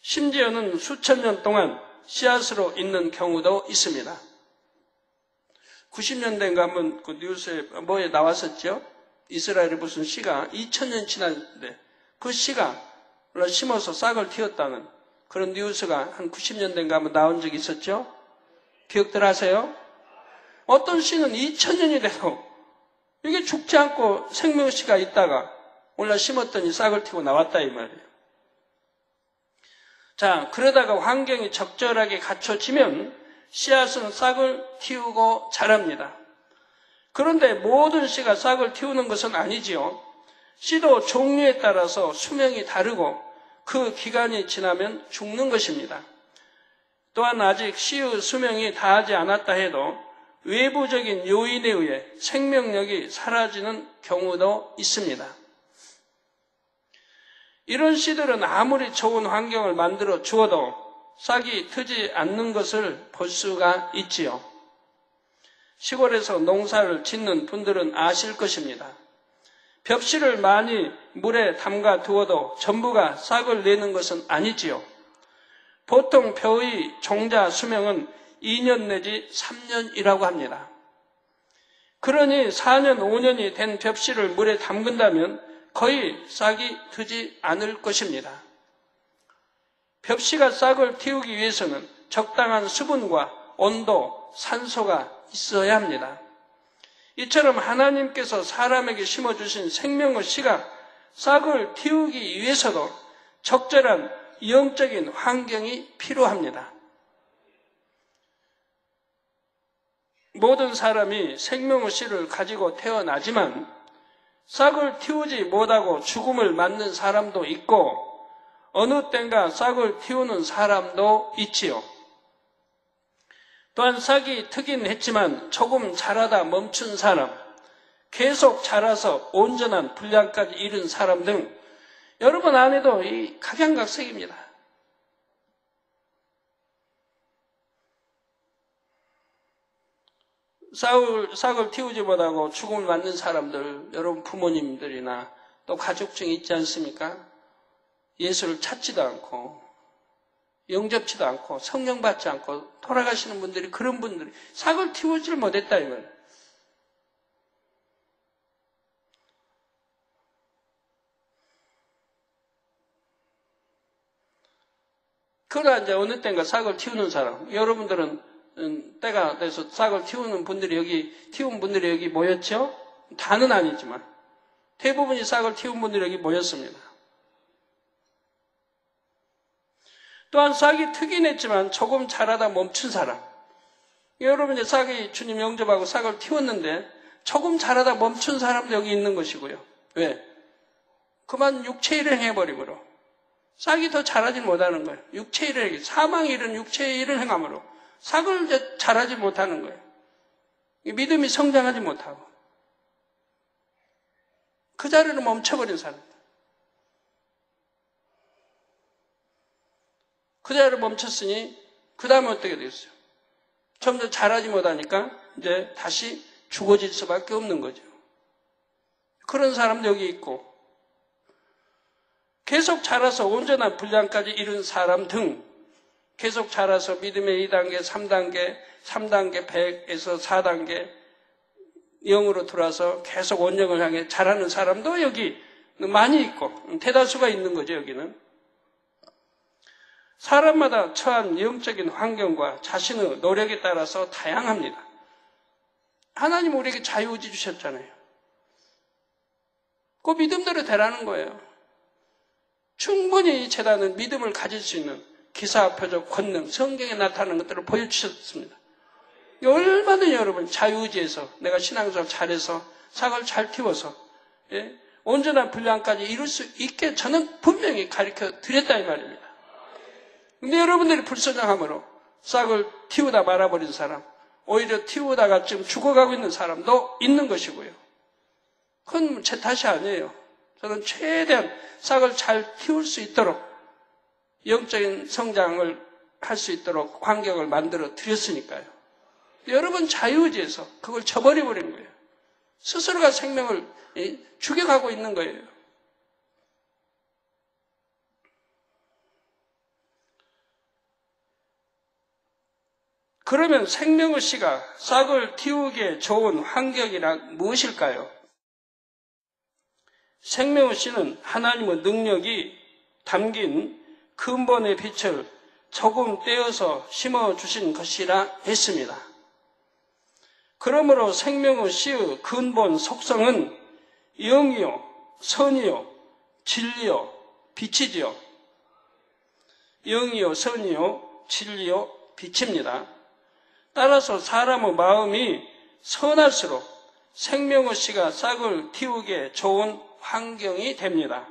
심지어는 수천 년 동안 씨앗으로 있는 경우도 있습니다. 90년대인가 한번 그 뉴스에 뭐에 나왔었죠? 이스라엘의 무슨 씨가 2000년 지났는데 그 씨가 심어서 싹을 틔웠다는 그런 뉴스가 한 90년대인가 한번 나온 적이 있었죠? 기억들 하세요? 어떤 씨는 2000년이 돼도 이게 죽지 않고 생명의 씨가 있다가 올라 심었더니 싹을 틔우고 나왔다 이 말이에요. 자, 그러다가 환경이 적절하게 갖춰지면 씨앗은 싹을 틔우고 자랍니다. 그런데 모든 씨가 싹을 틔우는 것은 아니지요. 씨도 종류에 따라서 수명이 다르고 그 기간이 지나면 죽는 것입니다. 또한 아직 씨의 수명이 다하지 않았다 해도 외부적인 요인에 의해 생명력이 사라지는 경우도 있습니다. 이런 씨들은 아무리 좋은 환경을 만들어 주어도 싹이 트지 않는 것을 볼 수가 있지요. 시골에서 농사를 짓는 분들은 아실 것입니다. 벽씨를 많이 물에 담가 두어도 전부가 싹을 내는 것은 아니지요. 보통 벼의 종자 수명은 2년 내지 3년이라고 합니다. 그러니 4년, 5년이 된 벽씨를 물에 담근다면 거의 싹이 트지 않을 것입니다. 벽씨가 싹을 틔우기 위해서는 적당한 수분과 온도, 산소가 있어야 합니다. 이처럼 하나님께서 사람에게 심어주신 생명의 씨가 싹을 틔우기 위해서도 적절한 영적인 환경이 필요합니다. 모든 사람이 생명의 씨를 가지고 태어나지만 싹을 틔우지 못하고 죽음을 맞는 사람도 있고 어느 땐가 싹을 틔우는 사람도 있지요. 또한 싹이 트긴 했지만 조금 자라다 멈춘 사람, 계속 자라서 온전한 분량까지 이룬 사람 등 여러분 안에도 이 각양각색입니다. 싹을 틔우지 못하고 죽음을 맞는 사람들, 여러분 부모님들이나 또 가족 중에 있지 않습니까? 예수를 찾지도 않고 영접치도 않고 성령 받지 않고 돌아가시는 분들이, 그런 분들이 싹을 틔우지를 못했다 이거예요. 그러나 이제 어느 때인가 싹을 틔우는 사람, 여러분들은 때가 돼서 싹을 틔우는 분들이 여기 모였죠? 다는 아니지만 대부분이 싹을 틔운 분들이 여기 모였습니다. 또한 싹이 트긴 했지만 조금 자라다 멈춘 사람, 여러분 이제 싹이 주님 영접하고 싹을 틔웠는데 조금 자라다 멈춘 사람도 여기 있는 것이고요. 왜? 그만 육체 일을 해버리므로 싹이 더 자라지 못하는 거예요. 육체 일을, 사망의 일은 육체의 일을 행함으로 싹을 이제 자라지 못하는 거예요. 믿음이 성장하지 못하고 그 자리로 멈춰버린 사람, 그 자리로 멈췄으니 그 다음에 어떻게 되겠어요? 점점 자라지 못하니까 이제 다시 죽어질 수밖에 없는 거죠. 그런 사람도 여기 있고, 계속 자라서 온전한 분량까지 이룬 사람 등 계속 자라서 믿음의 2단계, 3단계, 3단계, 100에서 4단계 0으로 들어와서 계속 온영을 향해 자라는 사람도 여기 많이 있고 대다수가 있는 거죠. 여기는 사람마다 처한 영적인 환경과 자신의 노력에 따라서 다양합니다. 하나님 우리에게 자유의지 주셨잖아요. 그 믿음대로 되라는 거예요. 충분히 이 재단은 믿음을 가질 수 있는 기사표적 권능, 성경에 나타나는 것들을 보여주셨습니다. 얼마든지 여러분 자유의지에서 내가 신앙생활 잘해서 싹을 잘 틔워서 온전한 분량까지 이룰 수 있게 저는 분명히 가르쳐 드렸다 이 말입니다. 근데 여러분들이 불순종함으로 싹을 틔우다 말아버린 사람, 오히려 틔우다가 지금 죽어가고 있는 사람도 있는 것이고요. 그건 제 탓이 아니에요. 저는 최대한 싹을 잘 틔울 수 있도록 영적인 성장을 할 수 있도록 환경을 만들어 드렸으니까요. 여러분 자유의지에서 그걸 저버려버린 거예요. 스스로가 생명을 죽여가고 있는 거예요. 그러면 생명의 씨가 싹을 틔우기에 좋은 환경이란 무엇일까요? 생명의 씨는 하나님의 능력이 담긴 근본의 빛을 조금 떼어서 심어주신 것이라 했습니다. 그러므로 생명의 씨의 근본 속성은 영이요, 선이요, 진리요, 빛이지요. 영이요, 선이요, 진리요, 빛입니다. 따라서 사람의 마음이 선할수록 생명의 씨가 싹을 틔우기에 좋은 환경이 됩니다.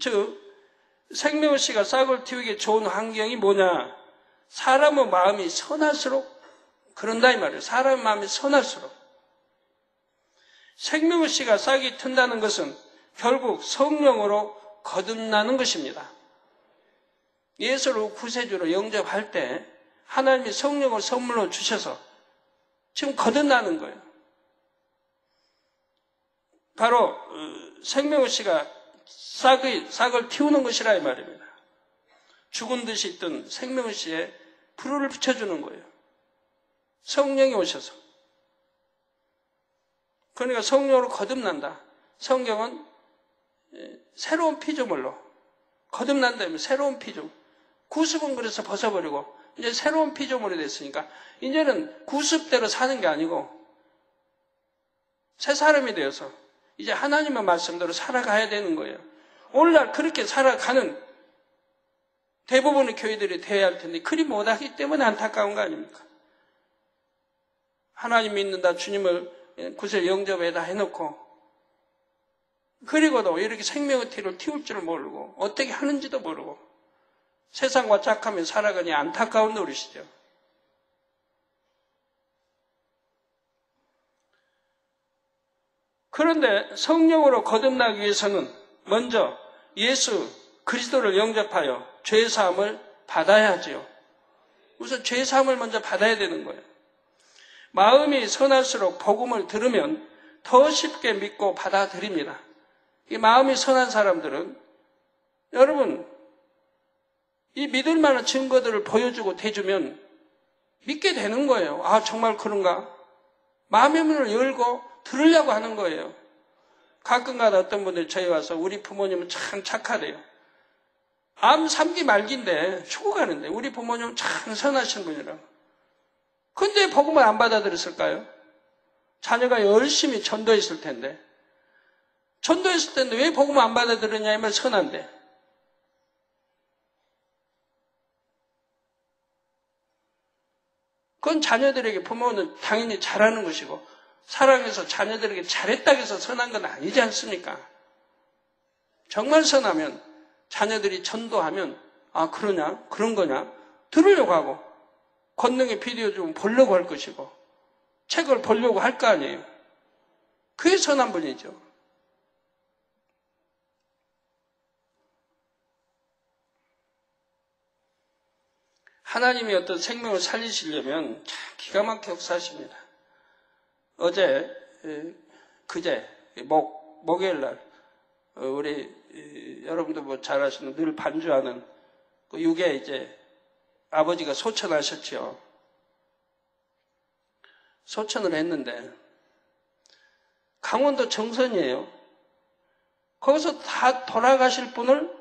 즉 생명의 씨가 싹을 틔우기에 좋은 환경이 뭐냐? 사람의 마음이 선할수록 그런다 이 말이에요. 사람의 마음이 선할수록. 생명의 씨가 싹이 튼다는 것은 결국 성령으로 거듭나는 것입니다. 예수를 구세주로 영접할 때 하나님이 성령을 선물로 주셔서 지금 거듭나는 거예요. 바로 생명의 씨가 싹을 틔우는 것이라 이 말입니다. 죽은 듯이 있던 생명의 씨에 불을 붙여주는 거예요. 성령이 오셔서. 그러니까 성령으로 거듭난다. 성경은 새로운 피조물로 거듭난 다음에 새로운 피조물, 구습은 그래서 벗어버리고 이제 새로운 피조물이 됐으니까 이제는 구습대로 사는 게 아니고 새 사람이 되어서 이제 하나님의 말씀대로 살아가야 되는 거예요. 오늘날 그렇게 살아가는 대부분의 교회들이 되어야 할 텐데 그리 못하기 때문에 안타까운 거 아닙니까? 하나님 믿는다, 주님을 구세 영접에다 해놓고 그리고도 이렇게 생명의 티를 틔울 줄 모르고 어떻게 하는지도 모르고 세상과 짝하며 살아가니 안타까운 노릇이죠. 그런데 성령으로 거듭나기 위해서는 먼저 예수 그리스도를 영접하여 죄사함을 받아야 하지요. 우선 죄사함을 먼저 받아야 되는 거예요. 마음이 선할수록 복음을 들으면 더 쉽게 믿고 받아들입니다. 이 마음이 선한 사람들은 여러분 이 믿을 만한 증거들을 보여주고 대주면 믿게 되는 거예요. 아 정말 그런가? 마음의 문을 열고 들으려고 하는 거예요. 가끔가다 어떤 분들이 저희 와서 우리 부모님은 참 착하대요. 암 3기 말기인데 죽어가는데 우리 부모님은 참 선하신 분이라고. 근데 복음을 안 받아들였을까요? 자녀가 열심히 전도했을 텐데. 전도했을 텐데 왜 복음을 안 받아들였냐 하면 선한데. 그건 자녀들에게 부모는 당연히 잘하는 것이고 사랑해서 자녀들에게 잘했다고 해서 선한 건 아니지 않습니까? 정말 선하면 자녀들이 전도하면 아 그러냐? 그런 거냐? 들으려고 하고 권능의 비디오 좀 보려고 할 것이고 책을 보려고 할 거 아니에요. 그게 선한 분이죠. 하나님이 어떤 생명을 살리시려면 참 기가 막혀 역사하십니다. 어제, 그제, 목요일 날, 우리, 여러분도 뭐 잘 아시는 늘 반주하는 그 육에 이제 아버지가 소천하셨죠. 소천을 했는데, 강원도 정선이에요. 거기서 다 돌아가실 분을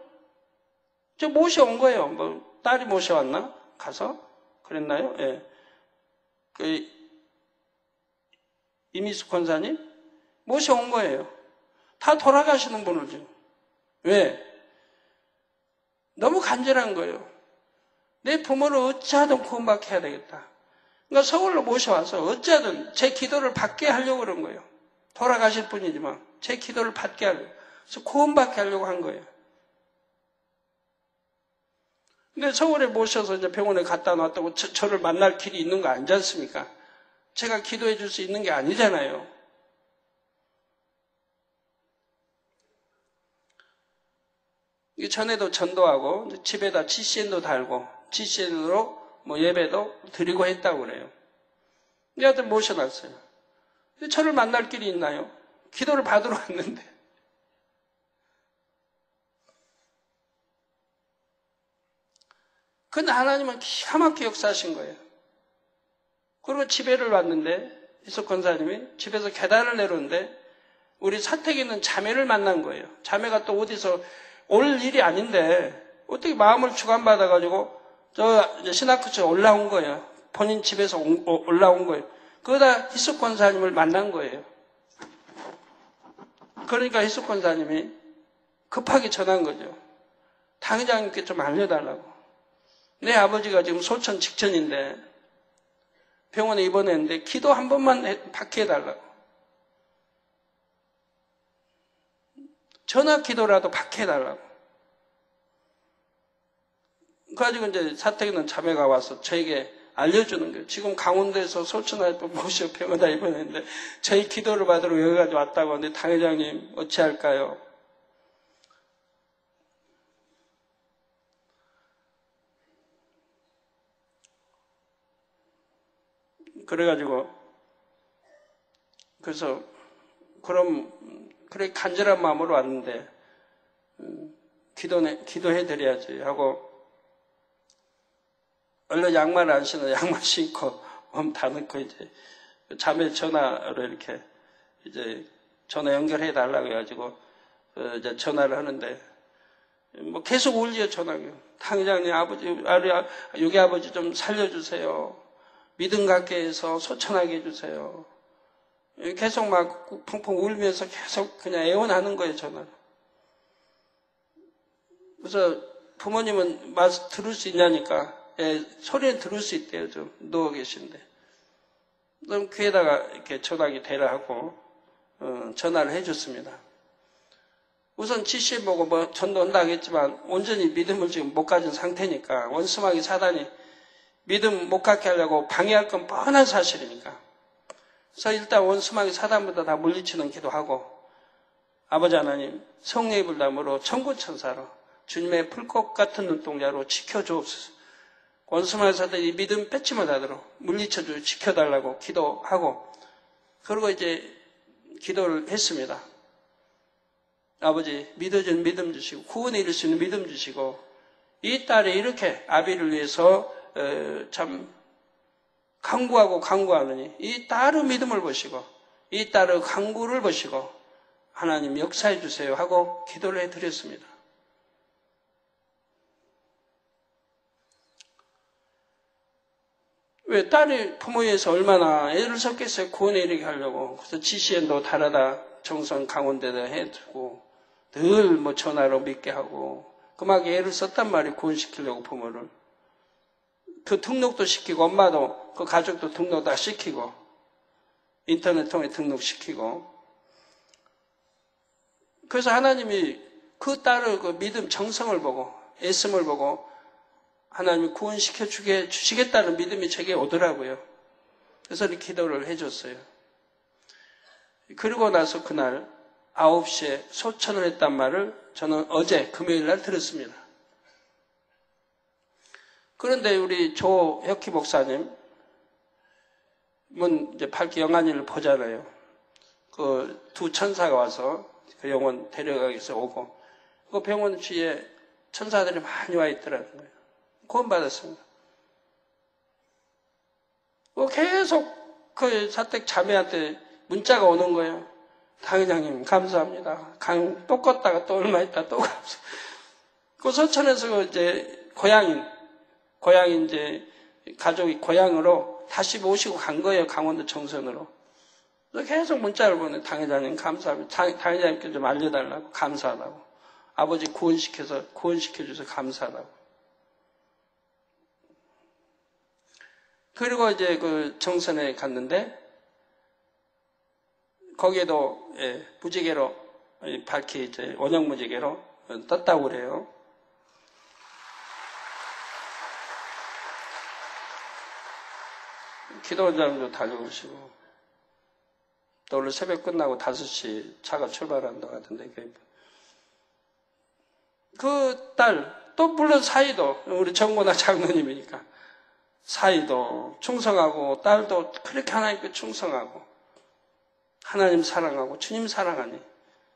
저 모셔온 거예요. 뭐, 딸이 모셔왔나? 가서? 그랬나요? 예. 그, 이미숙 권사님? 모셔온 거예요. 다 돌아가시는 분을 지금. 왜? 너무 간절한 거예요. 내 부모를 어찌하든 구원받게 해야 되겠다. 그러니까 서울로 모셔와서 어찌하든 제 기도를 받게 하려고 그런 거예요. 돌아가실 분이지만 제 기도를 받게 하려고. 그래서 구원받게 하려고 한 거예요. 근데 서울에 모셔서 이제 병원에 갖다 놨다고 저를 만날 길이 있는 거 아니지 않습니까? 제가 기도해 줄 수 있는 게 아니잖아요. 전에도 전도하고 집에다 GCN도 달고 GCN으로 뭐 예배도 드리고 했다고 그래요. 얘한테 모셔놨어요. 근데 저를 만날 길이 있나요? 기도를 받으러 왔는데. 근데 하나님은 기가 막히게 역사하신 거예요. 그리고 집에를 왔는데 이석 권사님이 집에서 계단을 내려오는데 우리 사택에 있는 자매를 만난 거예요. 자매가 또 어디서 올 일이 아닌데 어떻게 마음을 주관받아가지고 저 이제 신학교에 올라온 거예요. 본인 집에서 올라온 거예요. 그러다 이석 권사님을 만난 거예요. 그러니까 이석 권사님이 급하게 전한 거죠. 당회장님께 좀 알려달라고. 내 아버지가 지금 소천 직전인데 병원에 입원했는데 기도 한 번만 받게 해달라고. 전화 기도라도 받게 해달라고. 그래가지고 이제 사택에 있는 자매가 와서 저에게 알려주는 거예요. 지금 강원도에서 소천할 분 모시고 병원에 입원했는데 저희 기도를 받으러 여기까지 왔다고 하는데 당회장님 어찌할까요? 그래가지고 그래서 그래 간절한 마음으로 왔는데 기도해드려야지 하고 얼른 양말 안 신어 양말 신고 몸 다 넣고 이제 자매 전화로 이렇게 이제 전화 연결해 달라고 해가지고 이제 전화를 하는데 뭐 계속 울지요. 전화가. 당장님 아버지, 여기 아버지 좀 살려주세요. 믿음 갖게 해서 소천하게 해주세요. 계속 막 펑펑 울면서 계속 그냥 애원하는 거예요. 전화를. 그래서 부모님은 들을 수 있냐니까 소리는 들을 수 있대요. 좀 누워 계신데. 그럼 귀에다가 이렇게 전화기 대라 하고 전화를 해줬습니다. 우선 지시 보고 뭐 전도 온다 하겠지만 온전히 믿음을 지금 못 가진 상태니까 원수마귀 사단이 믿음 못 갖게 하려고 방해할 건 뻔한 사실이니까. 그래서 일단 원수마귀 사단부터 다 물리치는 기도하고 아버지 하나님 성령의 불담으로 천군천사로 주님의 풀꽃 같은 눈동자로 지켜주옵소서. 원수마귀 사단이 믿음 뺏지 못하도록 물리쳐주 지켜달라고 기도하고 그리고 이제 기도를 했습니다. 아버지 믿어주는 믿음 주시고 구원에 이를 수 있는 믿음 주시고 이 딸이 이렇게 아비를 위해서 참 강구하느니 이 딸의 믿음을 보시고 이 딸의 강구를 보시고 하나님 역사해 주세요 하고 기도를 해드렸습니다. 왜 딸이 부모에서 얼마나 애를 썼겠어요. 구원에 이르게 하려고. 그래서 지시엔도 달아다 정선 강원대도 해두고 늘 뭐 전화로 믿게 하고 그막 애를 썼단 말이에요. 구원시키려고 부모를. 그 등록도 시키고 엄마도 그 가족도 등록 다 시키고 인터넷 통해 등록시키고 그래서 하나님이 그 딸의 그 믿음 정성을 보고 애씀을 보고 하나님이 구원시켜 주시겠다는 믿음이 제게 오더라고요. 그래서 이렇게 기도를 해줬어요. 그리고 나서 그날 9시에 소천을 했단 말을 저는 어제 금요일 날 들었습니다. 그런데 우리 조혁희 목사님은 이제 밝게 영안일을 보잖아요. 그 두 천사가 와서 그 영혼 데려가기 위해서 오고 그 병원 주위에 천사들이 많이 와 있더라는 거예요. 구원받았습니다. 계속 그 사택 자매한테 문자가 오는 거예요. 당회장님 감사합니다. 강 또 껐다가 또 얼마 있다 또 감사. 그 서천에서 이제 고향인 이제 가족이 고향으로 다시 모시고 간 거예요. 강원도 정선으로. 계속 문자를 보내. 당회장님 감사합니다. 당회장님께 좀 알려달라고 감사하다고. 아버지 구원시켜줘서 감사하다고. 그리고 이제 그 정선에 갔는데 거기에도 무지개로 밝히 이제 원형 무지개로 떴다고 그래요. 기도원장도 다녀오시고 또 오늘 새벽 끝나고 5시 차가 출발한다고 하던데 그 딸 또 물론 사이도 우리 정고나 장로님이니까 사이도 충성하고 딸도 그렇게 하나님께 충성하고 하나님 사랑하고 주님 사랑하니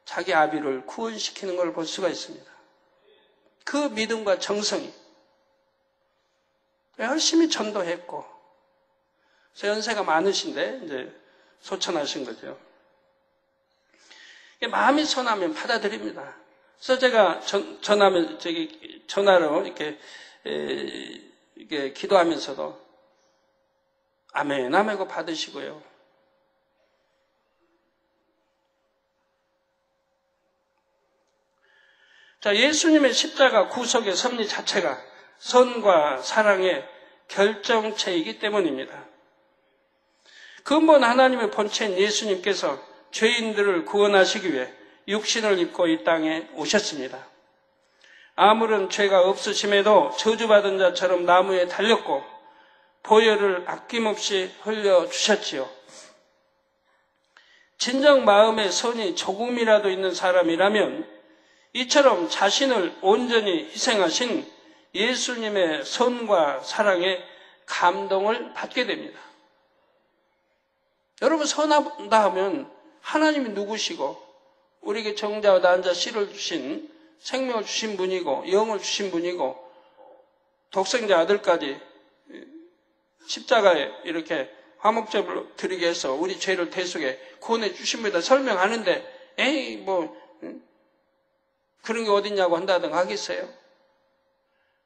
자기 아비를 구원시키는 걸 볼 수가 있습니다. 그 믿음과 정성이 열심히 전도했고 연세가 많으신데 이제 소천하신 거죠. 마음이 선하면 받아들입니다. 그래서 제가 전화로 이렇게 기도하면서도 아멘 하고 받으시고요. 자, 예수님의 십자가 구속의 섭리 자체가 선과 사랑의 결정체이기 때문입니다. 근본 하나님의 본체인 예수님께서 죄인들을 구원하시기 위해 육신을 입고 이 땅에 오셨습니다. 아무런 죄가 없으심에도 저주받은 자처럼 나무에 달렸고 보혈을 아낌없이 흘려주셨지요. 진정 마음에 선이 조금이라도 있는 사람이라면 이처럼 자신을 온전히 희생하신 예수님의 선과 사랑에 감동을 받게 됩니다. 여러분 선하다 하면 하나님이 누구시고 우리에게 정자와 난자 씨를 주신 생명을 주신 분이고 영을 주신 분이고 독생자 아들까지 십자가에 이렇게 화목제를 드리게 해서 우리 죄를 대속해 구원해 주십니다. 설명하는데 에이 뭐 그런 게 어딨냐고 한다든가 하겠어요?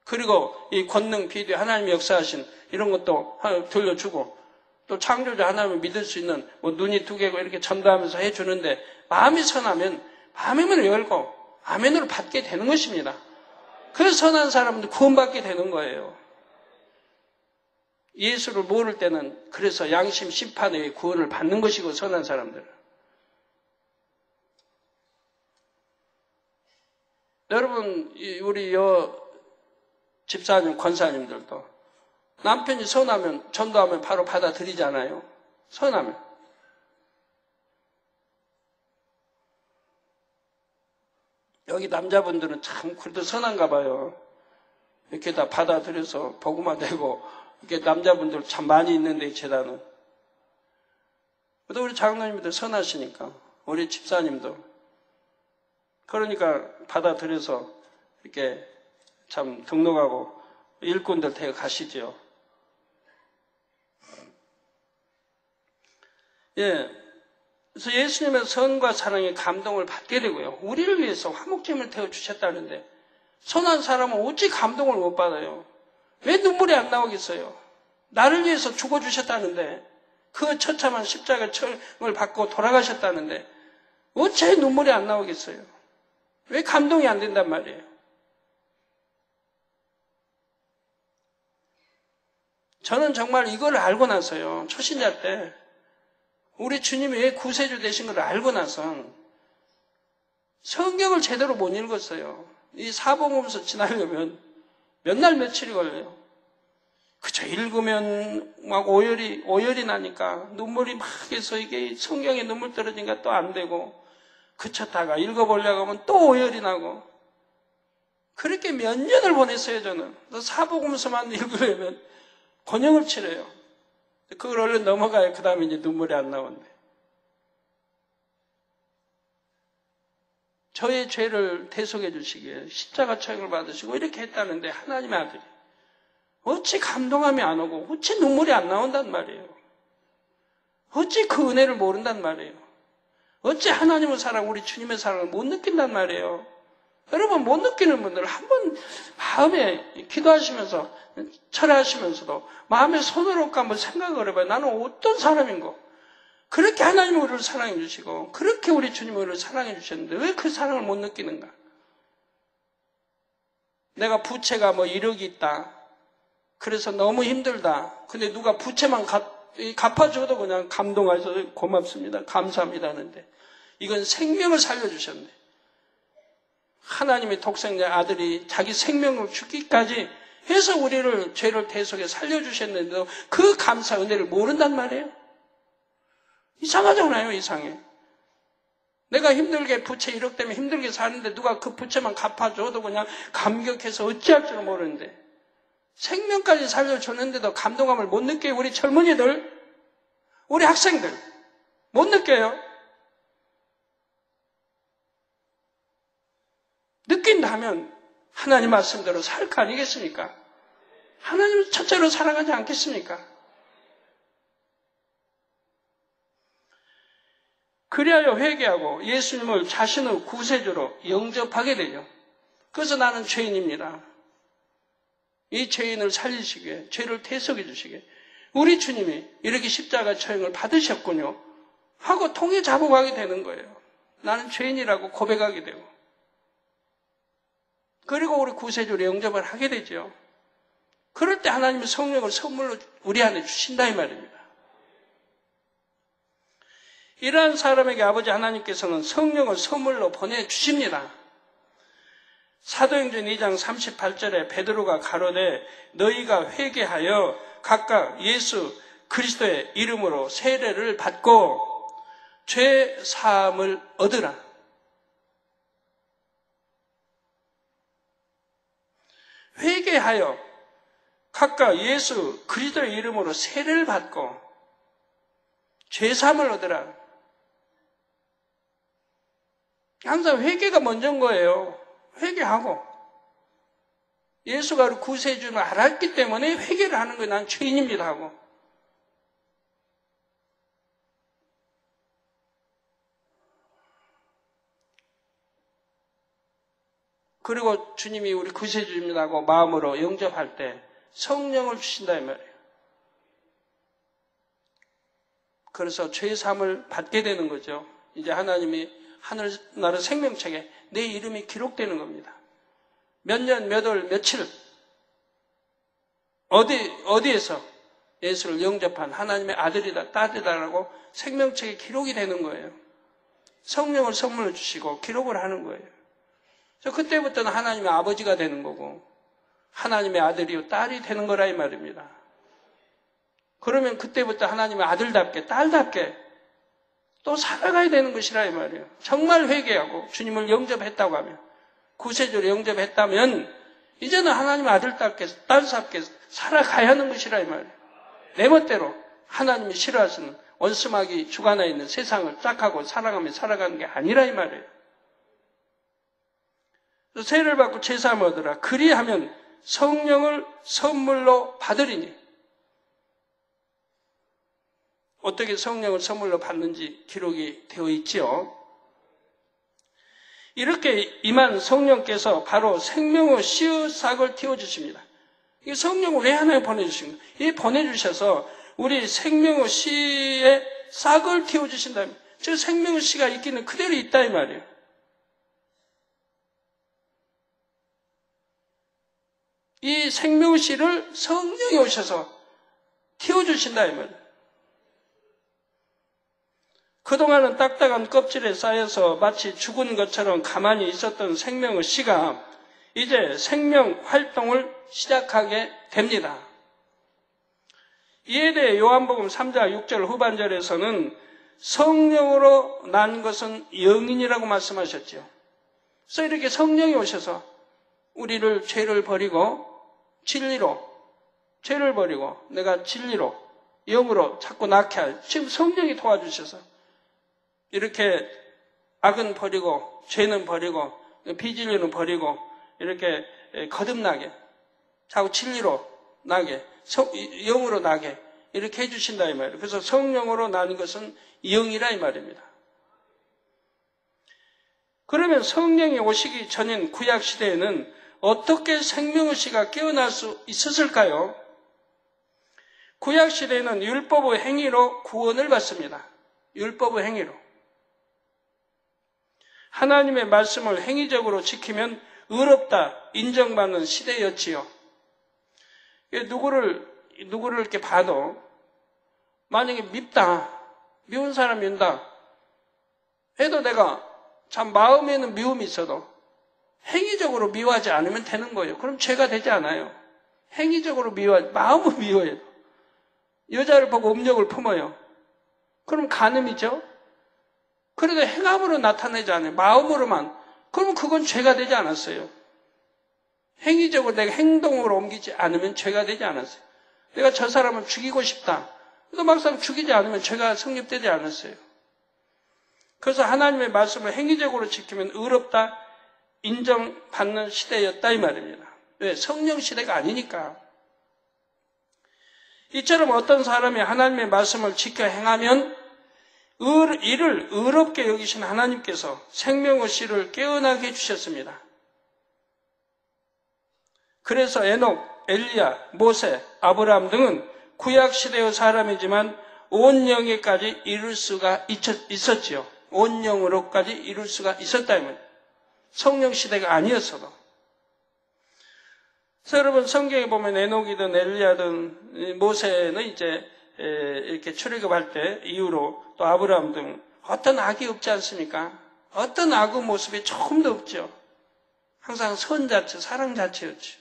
그리고 이 권능, 비대, 하나님이 역사하신 이런 것도 들려주고 또 창조자 하나님을 믿을 수 있는 뭐 눈이 두 개고 이렇게 전도하면서 해주는데 마음이 선하면 마음을 열고 아멘으로 받게 되는 것입니다. 그 선한 사람들 구원받게 되는 거예요. 예수를 모를 때는 그래서 양심 심판의 구원을 받는 것이고 선한 사람들은. 여러분 우리 집사님, 권사님들도 남편이 선하면 전도하면 바로 받아들이잖아요. 선하면. 여기 남자분들은 참 그래도 선한가 봐요. 이렇게 다 받아들여서 복음화 되고 이렇게 남자분들 참 많이 있는데 이 재단은. 그래도 우리 장로님들 선하시니까 우리 집사님도 그러니까 받아들여서 이렇게 참 등록하고 일꾼들 데려 가시죠. 예. 그래서 예수님의 선과 사랑에 감동을 받게 되고요. 우리를 위해서 화목제물을 태워주셨다는데 선한 사람은 어찌 감동을 못 받아요? 왜 눈물이 안 나오겠어요? 나를 위해서 죽어주셨다는데 그 처참한 십자가 철을 받고 돌아가셨다는데 어째 눈물이 안 나오겠어요? 왜 감동이 안 된단 말이에요? 저는 정말 이걸 알고 나서요. 초신자 때 우리 주님이 왜 구세주 되신 걸 알고 나서 성경을 제대로 못 읽었어요. 이 사복음서 지나려면 몇 날 며칠이 걸려요. 그저 읽으면 막 오열이 나니까 눈물이 막 해서 이게 성경에 눈물 떨어지니까 또 안 되고 그쳤다가 읽어보려고 하면 또 오열이 나고 그렇게 몇 년을 보냈어요. 저는 사복음서만 읽으려면 곤욕을 치러요. 그걸 얼른 넘어가요. 그 다음에 이제 눈물이 안 나오는데. 저의 죄를 대속해 주시기에 십자가 처형을 받으시고 이렇게 했다는데 하나님의 아들이 어찌 감동함이 안 오고 어찌 눈물이 안 나온단 말이에요. 어찌 그 은혜를 모른단 말이에요. 어찌 하나님의 사랑, 우리 주님의 사랑을 못 느낀단 말이에요. 여러분 못 느끼는 분들 한번 마음에 기도하시면서 철회하시면서도 마음에 손을 얹고 한번 생각을 해봐요. 나는 어떤 사람인고 그렇게 하나님이 우리를 사랑해 주시고 그렇게 우리 주님이 우리를 사랑해 주셨는데 왜 그 사랑을 못 느끼는가? 내가 부채가 뭐 1억이 있다. 그래서 너무 힘들다. 근데 누가 부채만 갚아줘도 그냥 감동해서 고맙습니다. 감사합니다 하는데 이건 생명을 살려주셨네. 하나님의 독생자 아들이 자기 생명을 주기까지 해서 우리를 죄를 대속해 살려주셨는데도 그 감사 은혜를 모른단 말이에요. 이상하잖아요. 이상해. 내가 힘들게 부채 1억 때문에 힘들게 사는데 누가 그 부채만 갚아줘도 그냥 감격해서 어찌할 줄 모르는데 생명까지 살려줬는데도 감동함을 못 느껴요. 우리 젊은이들, 우리 학생들 못 느껴요. 느낀다면 하나님 말씀대로 살 거 아니겠습니까? 하나님을 첫째로 사랑하지 않겠습니까? 그리하여 회개하고 예수님을 자신의 구세주로 영접하게 되죠. 그래서 나는 죄인입니다. 이 죄인을 살리시기에 죄를 대속해 주시기에 우리 주님이 이렇게 십자가 처형을 받으셨군요 하고 통에 잡아가게 되는 거예요. 나는 죄인이라고 고백하게 되고 그리고 우리 구세주로 영접을 하게 되죠. 그럴 때 하나님의 성령을 선물로 우리 안에 주신다 이 말입니다. 이러한 사람에게 아버지 하나님께서는 성령을 선물로 보내주십니다. 사도행전 2장 38절에 베드로가 가로되 너희가 회개하여 각각 예수 그리스도의 이름으로 세례를 받고 죄 사함을 얻으라. 회개하여 각각 예수 그리스도의 이름으로 세례를 받고 죄 사함을 얻으라. 항상 회개가 먼저인 거예요. 회개하고 예수가 우리 구세주를 알았기 때문에 회개를 하는 거예요. 난 죄인입니다 하고 그리고 주님이 우리 구세주입니다고 마음으로 영접할 때 성령을 주신다 이 말이에요. 그래서 죄 사함을 받게 되는 거죠. 이제 하나님이 하늘나라 생명책에 내 이름이 기록되는 겁니다. 몇 년, 몇 월, 며칠 어디에서 예수를 영접한 하나님의 아들이다, 딸이다라고 생명책에 기록이 되는 거예요. 성령을 선물로 주시고 기록을 하는 거예요. 그래서 그때부터는 하나님의 아버지가 되는 거고 하나님의 아들이요 딸이 되는 거라 이 말입니다. 그러면 그때부터 하나님의 아들답게 딸답게 또 살아가야 되는 것이라 이 말이에요. 정말 회개하고 주님을 영접했다고 하면 구세주를 영접했다면 이제는 하나님의 아들답게 딸답게 살아가야 하는 것이라 이 말이에요. 내 멋대로 하나님이 싫어하시는 원수마귀 주관하에 있는 세상을 짝하고 살아가며 살아가는 게 아니라 이 말이에요. 세례를 받고 제사함을 얻으라. 그리하면 성령을 선물로 받으리니. 어떻게 성령을 선물로 받는지 기록이 되어 있지요. 이렇게 임한 성령께서 바로 생명의 씨의 싹을 틔워주십니다. 이 성령을 왜 하나님 보내주신 거예요? 이 보내주셔서 우리 생명의 씨의 싹을 틔워주신다면 저 생명의 씨가 있기는 그대로 있다 이 말이에요. 이 생명의 씨를 성령이 오셔서 틔워주신다 이 말이에요. 그동안은 딱딱한 껍질에 쌓여서 마치 죽은 것처럼 가만히 있었던 생명의 씨가 이제 생명 활동을 시작하게 됩니다. 이에 대해 요한복음 3장 6절 후반절에서는 성령으로 난 것은 영인이라고 말씀하셨죠. 그래서 이렇게 성령이 오셔서 우리를 죄를 버리고 진리로, 죄를 버리고 내가 진리로, 영으로 자꾸 낳게 할, 지금 성령이 도와주셔서 이렇게 악은 버리고 죄는 버리고 비진리는 버리고 이렇게 거듭나게 자꾸 진리로 나게 영으로 나게 이렇게 해주신다 이 말이에요. 그래서 성령으로 나는 것은 영이라 이 말입니다. 그러면 성령이 오시기 전인 구약시대에는 어떻게 생명의 씨가 깨어날 수 있었을까요? 구약시대에는 율법의 행위로 구원을 받습니다. 율법의 행위로. 하나님의 말씀을 행위적으로 지키면 의롭다 인정받는 시대였지요. 누구를 이렇게 봐도 만약에 미운 사람이 민다 해도 내가 참 마음에는 미움이 있어도 행위적으로 미워하지 않으면 되는 거예요. 그럼 죄가 되지 않아요. 행위적으로 마음을 미워해요. 여자를 보고 음욕을 품어요. 그럼 간음이죠. 그래도 행함으로 나타내지 않아요. 마음으로만. 그러면 그건 죄가 되지 않았어요. 행위적으로 내가 행동으로 옮기지 않으면 죄가 되지 않았어요. 내가 저 사람을 죽이고 싶다. 그래도 막상 죽이지 않으면 죄가 성립되지 않았어요. 그래서 하나님의 말씀을 행위적으로 지키면 의롭다 인정받는 시대였다 이 말입니다. 왜? 성령 시대가 아니니까. 이처럼 어떤 사람이 하나님의 말씀을 지켜 행하면 이를 의롭게 여기신 하나님께서 생명의 씨를 깨어나게 해주셨습니다. 그래서 에녹, 엘리야, 모세, 아브라함 등은 구약시대의 사람이지만 온 영에까지 이룰 수가 있었지요. 온 영으로까지 이룰 수가 있었다면 성령 시대가 아니었어도. 그래서 여러분 성경에 보면 에녹이든 엘리야든 모세는 이제 이렇게 출애굽할 때 이후로 또 아브라함 등 어떤 악이 없지 않습니까? 어떤 악의 모습이 조금도 없죠. 항상 선 자체, 사랑 자체였죠.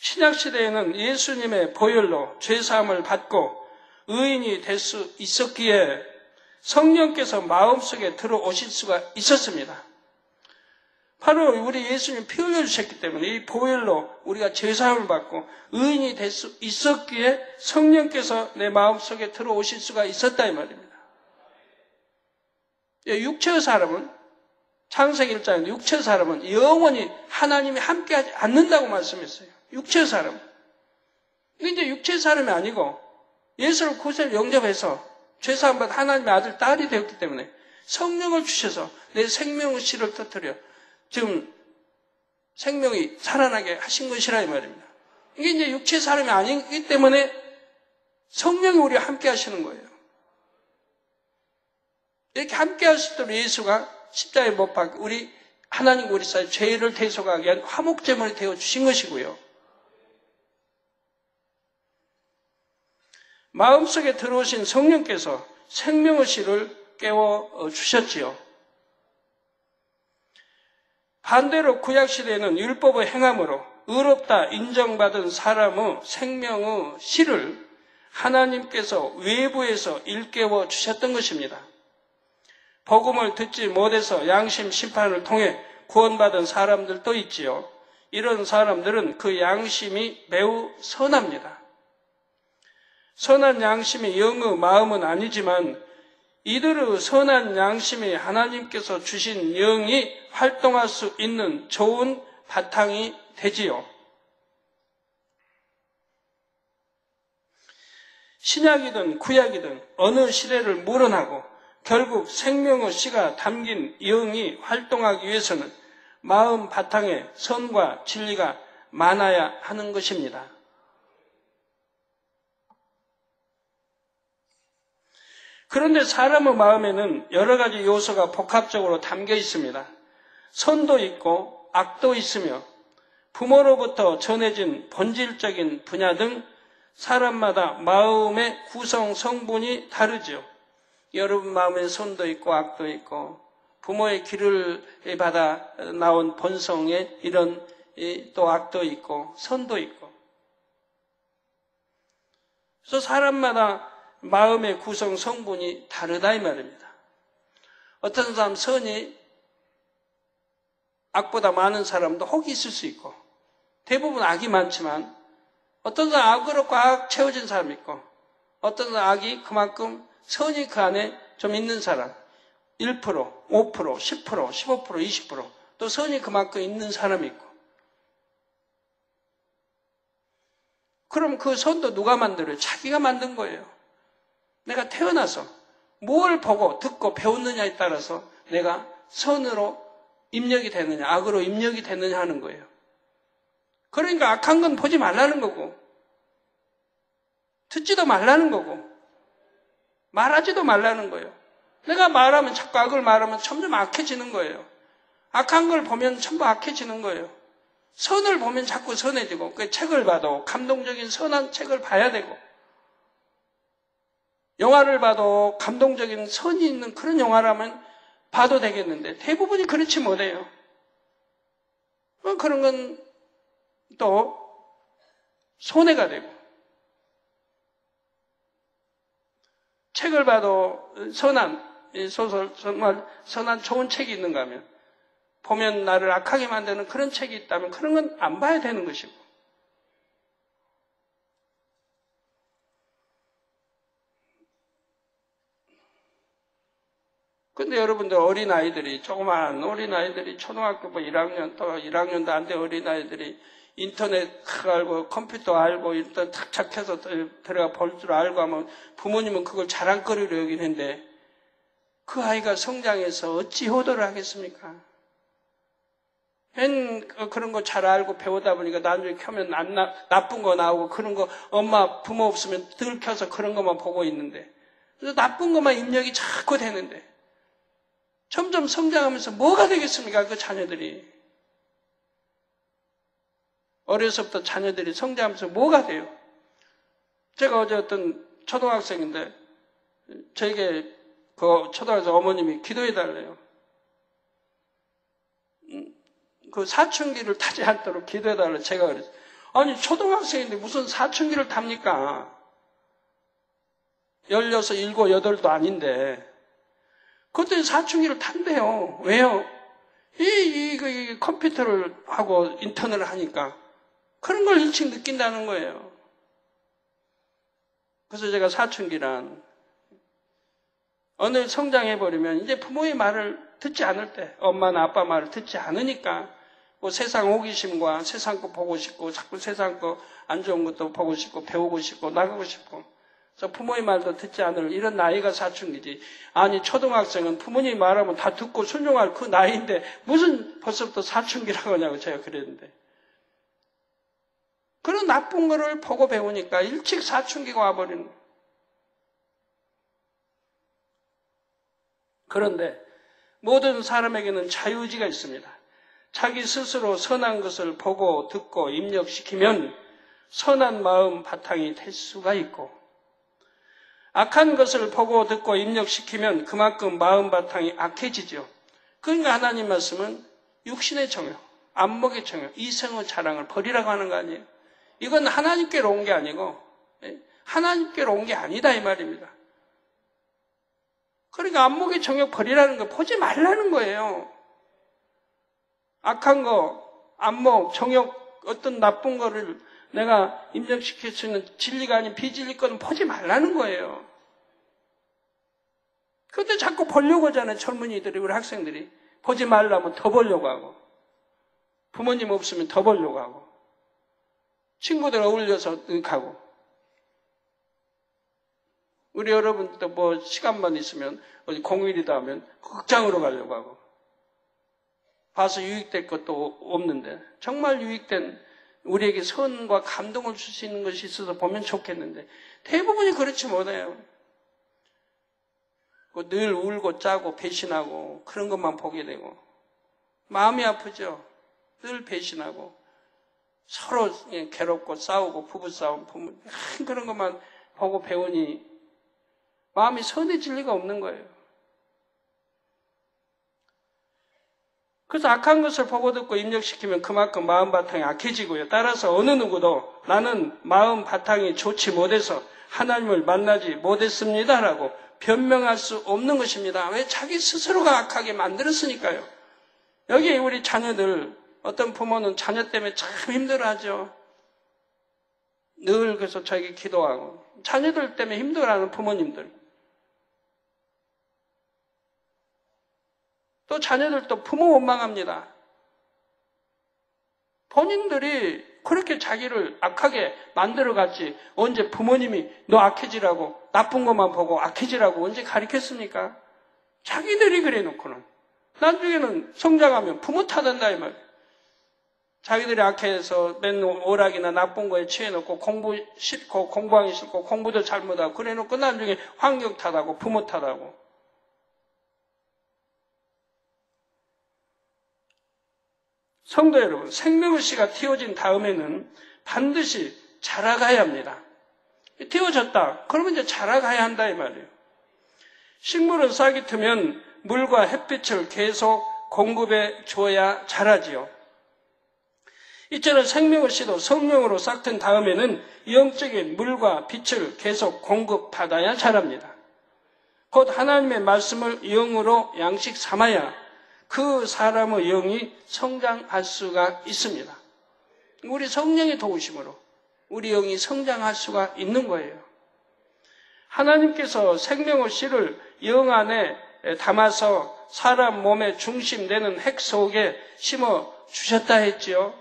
신약시대에는 예수님의 보혈로 죄사함을 받고 의인이 될 수 있었기에 성령께서 마음속에 들어오실 수가 있었습니다. 바로 우리 예수님 피 흘려주셨기 때문에 이 보혈로 우리가 죄사함을 받고 의인이 될 수 있었기에 성령께서 내 마음속에 들어오실 수가 있었다 이 말입니다. 육체의 사람은 창세기 1장에 육체의 사람은 영원히 하나님이 함께하지 않는다고 말씀했어요. 육체의 사람은. 이제 육체의 사람이 아니고 예수를 구세로 영접해서 죄사함 받아 하나님의 아들, 딸이 되었기 때문에 성령을 주셔서 내 생명의 씨를 터뜨려 지금 생명이 살아나게 하신 것이라 이 말입니다. 이게 이제 육체의 사람이 아니기 때문에 성령이 우리와 함께 하시는 거예요. 이렇게 함께 하시도록 예수가 십자가에 못 박혀 우리 하나님과 우리 사이 죄를 대속하기 위한 화목제물이 되어 주신 것이고요. 마음속에 들어오신 성령께서 생명의 씨를 깨워 주셨지요. 반대로 구약시대에는 율법의 행함으로 의롭다 인정받은 사람의 생명의 씨를 하나님께서 외부에서 일깨워 주셨던 것입니다. 복음을 듣지 못해서 양심 심판을 통해 구원받은 사람들도 있지요. 이런 사람들은 그 양심이 매우 선합니다. 선한 양심이 영의 마음은 아니지만 이들의 선한 양심이 하나님께서 주신 영이 활동할 수 있는 좋은 바탕이 되지요. 신약이든 구약이든 어느 시대를 물어나고 결국 생명의 씨가 담긴 영이 활동하기 위해서는 마음 바탕에 선과 진리가 많아야 하는 것입니다. 그런데 사람의 마음에는 여러 가지 요소가 복합적으로 담겨 있습니다. 선도 있고 악도 있으며 부모로부터 전해진 본질적인 분야 등 사람마다 마음의 구성 성분이 다르죠. 여러분 마음에 선도 있고 악도 있고 부모의 기를 받아 나온 본성에 이런 또 악도 있고 선도 있고 그래서 사람마다 마음의 구성 성분이 다르다 이 말입니다. 어떤 사람 선이 악보다 많은 사람도 혹이 있을 수 있고 대부분 악이 많지만 어떤 사람 악으로 꽉 채워진 사람이 있고 어떤 사람 악이 그만큼 선이 그 안에 좀 있는 사람 1%, 5%, 10%, 15%, 20% 또 선이 그만큼 있는 사람이 있고 그럼 그 선도 누가 만들어요? 자기가 만든 거예요. 내가 태어나서 뭘 보고 듣고 배웠느냐에 따라서 내가 선으로 입력이 되느냐 악으로 입력이 되느냐 하는 거예요. 그러니까 악한 건 보지 말라는 거고 듣지도 말라는 거고 말하지도 말라는 거예요. 내가 말하면 자꾸 악을 말하면 점점 악해지는 거예요. 악한 걸 보면 전부 악해지는 거예요. 선을 보면 자꾸 선해지고 그 책을 봐도 감동적인 선한 책을 봐야 되고 영화를 봐도 감동적인 선이 있는 그런 영화라면 봐도 되겠는데 대부분이 그렇지 못해요. 그런 건 또 손해가 되고 책을 봐도 선한 소설, 정말 선한 좋은 책이 있는가 하면 보면 나를 악하게 만드는 그런 책이 있다면 그런 건 안 봐야 되는 것이고 근데 여러분들 어린아이들이 조그마한 어린아이들이 초등학교 1학년 또 1학년도 안 돼 어린아이들이 인터넷 알고 컴퓨터 알고 일단 탁 착해서 들어가 볼 줄 알고 하면 부모님은 그걸 자랑거리로 여기는데 그 아이가 성장해서 어찌 효도를 하겠습니까? 그런 거 잘 알고 배우다 보니까 나중에 켜면 나쁜 거 나오고 그런 거 엄마 부모 없으면 들켜서 그런 것만 보고 있는데 그래서 나쁜 것만 입력이 자꾸 되는데 점점 성장하면서 뭐가 되겠습니까? 그 자녀들이 어려서부터 자녀들이 성장하면서 뭐가 돼요? 제가 어제 어떤 초등학생인데 저에게 그 초등학생 어머님이 기도해 달래요. 그 사춘기를 타지 않도록 기도해 달래요. 제가 그랬어요. 아니 초등학생인데 무슨 사춘기를 탑니까? 16, 7, 8도 아닌데 그때 사춘기를 탄대요. 왜요? 이 컴퓨터를 하고 인터넷을 하니까 그런 걸 일찍 느낀다는 거예요. 그래서 제가 사춘기란 어느 성장해버리면 이제 부모의 말을 듣지 않을 때 엄마나 아빠 말을 듣지 않으니까 뭐 세상 호기심과 세상 거 보고 싶고 자꾸 세상 거 안 좋은 것도 보고 싶고 배우고 싶고 나가고 싶고 저 부모의 말도 듣지 않을 이런 나이가 사춘기지. 아니 초등학생은 부모님이 말하면 다 듣고 순종할 그 나이인데 무슨 벌써부터 사춘기라고 하냐고 제가 그랬는데. 그런 나쁜 거를 보고 배우니까 일찍 사춘기가 와버리는 거예요. 그런데 모든 사람에게는 자유의지가 있습니다. 자기 스스로 선한 것을 보고 듣고 입력시키면 선한 마음 바탕이 될 수가 있고, 악한 것을 보고 듣고 입력시키면 그만큼 마음 바탕이 악해지죠. 그러니까 하나님 말씀은 육신의 정욕, 안목의 정욕, 이성의 자랑을 버리라고 하는 거 아니에요? 이건 하나님께로 온 게 아니고 하나님께로 온 게 아니다 이 말입니다. 그러니까 안목의 정욕 버리라는 거 보지 말라는 거예요. 악한 거, 안목, 정욕, 어떤 나쁜 거를 내가 입력시킬 수 있는 진리가 아닌 비진리 거는 보지 말라는 거예요. 그런데 자꾸 보려고 하잖아요. 젊은이들이, 우리 학생들이. 보지 말라면 더 보려고 하고, 부모님 없으면 더 보려고 하고, 친구들 어울려서 가고. 우리 여러분도 뭐 시간만 있으면 어디 공휴일이다 하면 극장으로 가려고 하고, 봐서 유익될 것도 없는데, 정말 유익된 우리에게 선과 감동을 줄 수 있는 것이 있어서 보면 좋겠는데 대부분이 그렇지 못해요. 늘 울고 짜고 배신하고 그런 것만 보게 되고 마음이 아프죠. 늘 배신하고 서로 괴롭고 싸우고 부부싸움, 그런 것만 보고 배우니 마음이 선해질 리가 없는 거예요. 그래서 악한 것을 보고 듣고 입력시키면 그만큼 마음 바탕이 악해지고요. 따라서 어느 누구도 나는 마음 바탕이 좋지 못해서 하나님을 만나지 못했습니다라고 변명할 수 없는 것입니다. 왜? 자기 스스로가 악하게 만들었으니까요. 여기 우리 자녀들, 어떤 부모는 자녀 때문에 참 힘들어하죠. 늘 그래서 저에게 기도하고, 자녀들 때문에 힘들어하는 부모님들. 또 자녀들도 부모 원망합니다. 본인들이 그렇게 자기를 악하게 만들어갔지 언제 부모님이 너 악해지라고 나쁜 것만 보고 악해지라고 언제 가르쳤습니까? 자기들이 그래 놓고는 나중에는 성장하면 부모 탓한다 이 말이에요. 자기들이 악해서 맨 오락이나 나쁜 거에 취해놓고 공부 싫고 공부하기 싫고 공부도 잘못하고 그래 놓고 나중에 환경 탓하고 부모 탓하고. 성도 여러분, 생명의 씨가 틔워진 다음에는 반드시 자라가야 합니다. 틔워졌다. 그러면 이제 자라가야 한다 이 말이에요. 식물은 싹이 트면 물과 햇빛을 계속 공급해 줘야 자라지요. 이처럼 생명의 씨도 성령으로 싹튼 다음에는 영적인 물과 빛을 계속 공급받아야 자랍니다. 곧 하나님의 말씀을 영으로 양식 삼아야 그 사람의 영이 성장할 수가 있습니다. 우리 성령의 도우심으로 우리 영이 성장할 수가 있는 거예요. 하나님께서 생명의 씨를 영 안에 담아서 사람 몸의 중심되는 핵 속에 심어 주셨다 했지요.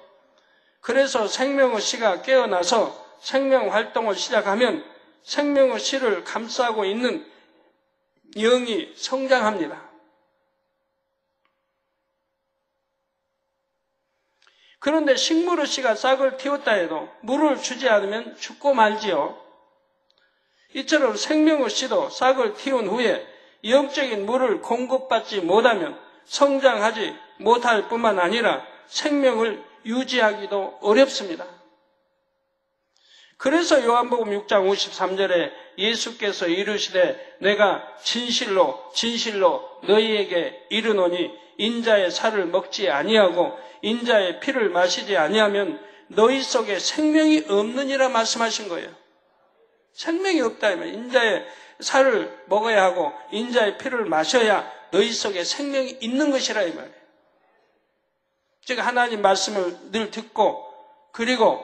그래서 생명의 씨가 깨어나서 생명 활동을 시작하면 생명의 씨를 감싸고 있는 영이 성장합니다. 그런데 식물의 씨가 싹을 틔웠다 해도 물을 주지 않으면 죽고 말지요. 이처럼 생명의 씨도 싹을 틔운 후에 영적인 물을 공급받지 못하면 성장하지 못할 뿐만 아니라 생명을 유지하기도 어렵습니다. 그래서 요한복음 6장 53절에 예수께서 이르시되 내가 진실로 진실로 너희에게 이르노니 인자의 살을 먹지 아니하고 인자의 피를 마시지 아니하면 너희 속에 생명이 없느니라 말씀하신 거예요. 생명이 없다 하면 인자의 살을 먹어야 하고 인자의 피를 마셔야 너희 속에 생명이 있는 것이라 이 말이에요. 즉 하나님 말씀을 늘 듣고 그리고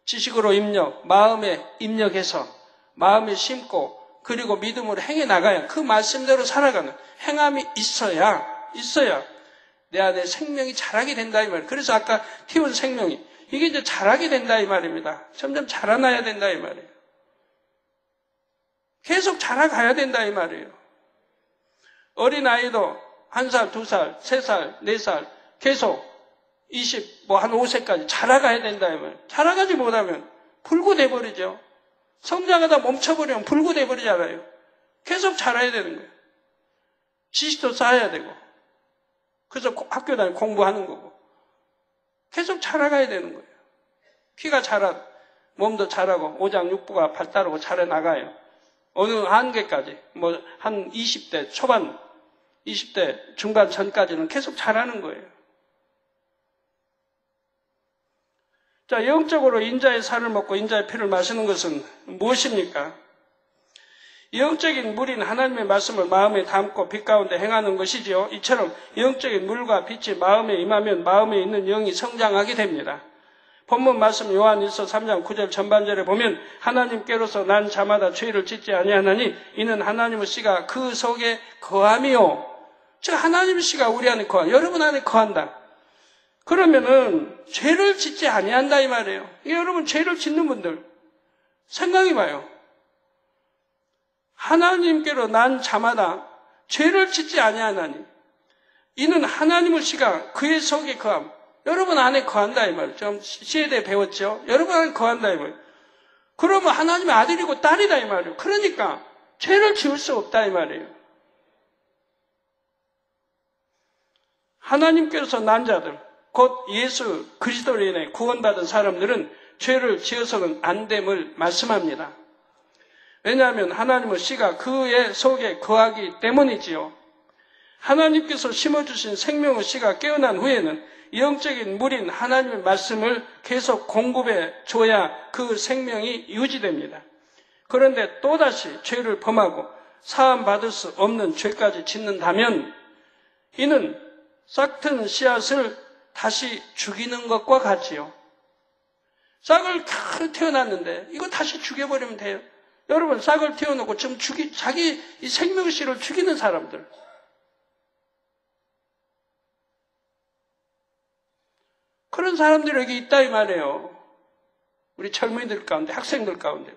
지식으로 입력, 마음에 입력해서 마음에 심고 그리고 믿음으로 행해 나가야 그 말씀대로 살아가는 행함이 있어야 내 안에 생명이 자라게 된다 이 말이에요. 그래서 아까 틔운 생명이 이게 이제 자라게 된다 이 말입니다. 점점 자라나야 된다 이 말이에요. 계속 자라가야 된다 이 말이에요. 어린아이도 1살, 2살, 3살, 4살 계속 한 5세까지 자라가야 된다 이 말이에요. 자라가지 못하면 불구돼 버리죠. 성장하다 멈춰버리면 불구돼 버리잖아요. 계속 자라야 되는 거예요. 지식도 쌓아야 되고 그래서 학교 다니고 공부하는 거고 계속 자라가야 되는 거예요. 키가 자라 몸도 자라고 오장육부가 발달하고 자라나가요. 어느 한계까지 한 20대 초반 20대 중반 전까지는 계속 자라는 거예요. 자, 영적으로 인자의 살을 먹고 인자의 피를 마시는 것은 무엇입니까? 영적인 물인 하나님의 말씀을 마음에 담고 빛 가운데 행하는 것이지요. 이처럼 영적인 물과 빛이 마음에 임하면 마음에 있는 영이 성장하게 됩니다. 본문 말씀 요한일서 3장 9절 전반절에 보면 하나님께로서 난 자마다 죄를 짓지 아니하나니 이는 하나님의 씨가 그 속에 거함이요. 즉 하나님의 씨가 우리 안에 거한, 여러분 안에 거한다. 그러면은 죄를 짓지 아니한다 이 말이에요. 여러분 죄를 짓는 분들 생각해봐요. 하나님께로 난 자마다 죄를 짓지 아니하나니 이는 하나님의 씨가 그의 속에 거함. 여러분 안에 거한다 이 말이에요. 좀 시에 대해 배웠죠? 여러분 안에 거한다 이 말이에요. 그러면 하나님의 아들이고 딸이다 이 말이에요. 그러니까 죄를 지을 수 없다 이 말이에요. 하나님께서 난 자들 곧 예수 그리스도로 인해 구원받은 사람들은 죄를 지어서는 안 됨을 말씀합니다. 왜냐하면 하나님의 씨가 그의 속에 거하기 때문이지요. 하나님께서 심어주신 생명의 씨가 깨어난 후에는 영적인 물인 하나님의 말씀을 계속 공급해 줘야 그 생명이 유지됩니다. 그런데 또다시 죄를 범하고 사함받을 수 없는 죄까지 짓는다면 이는 싹튼 씨앗을 다시 죽이는 것과 같지요. 싹을 태어났는데 이거 다시 죽여버리면 돼요. 여러분 싹을 태워놓고 지금 자기 이 생명씨를 죽이는 사람들. 그런 사람들이 여기 있다 이 말이에요. 우리 젊은이들 가운데, 학생들 가운데.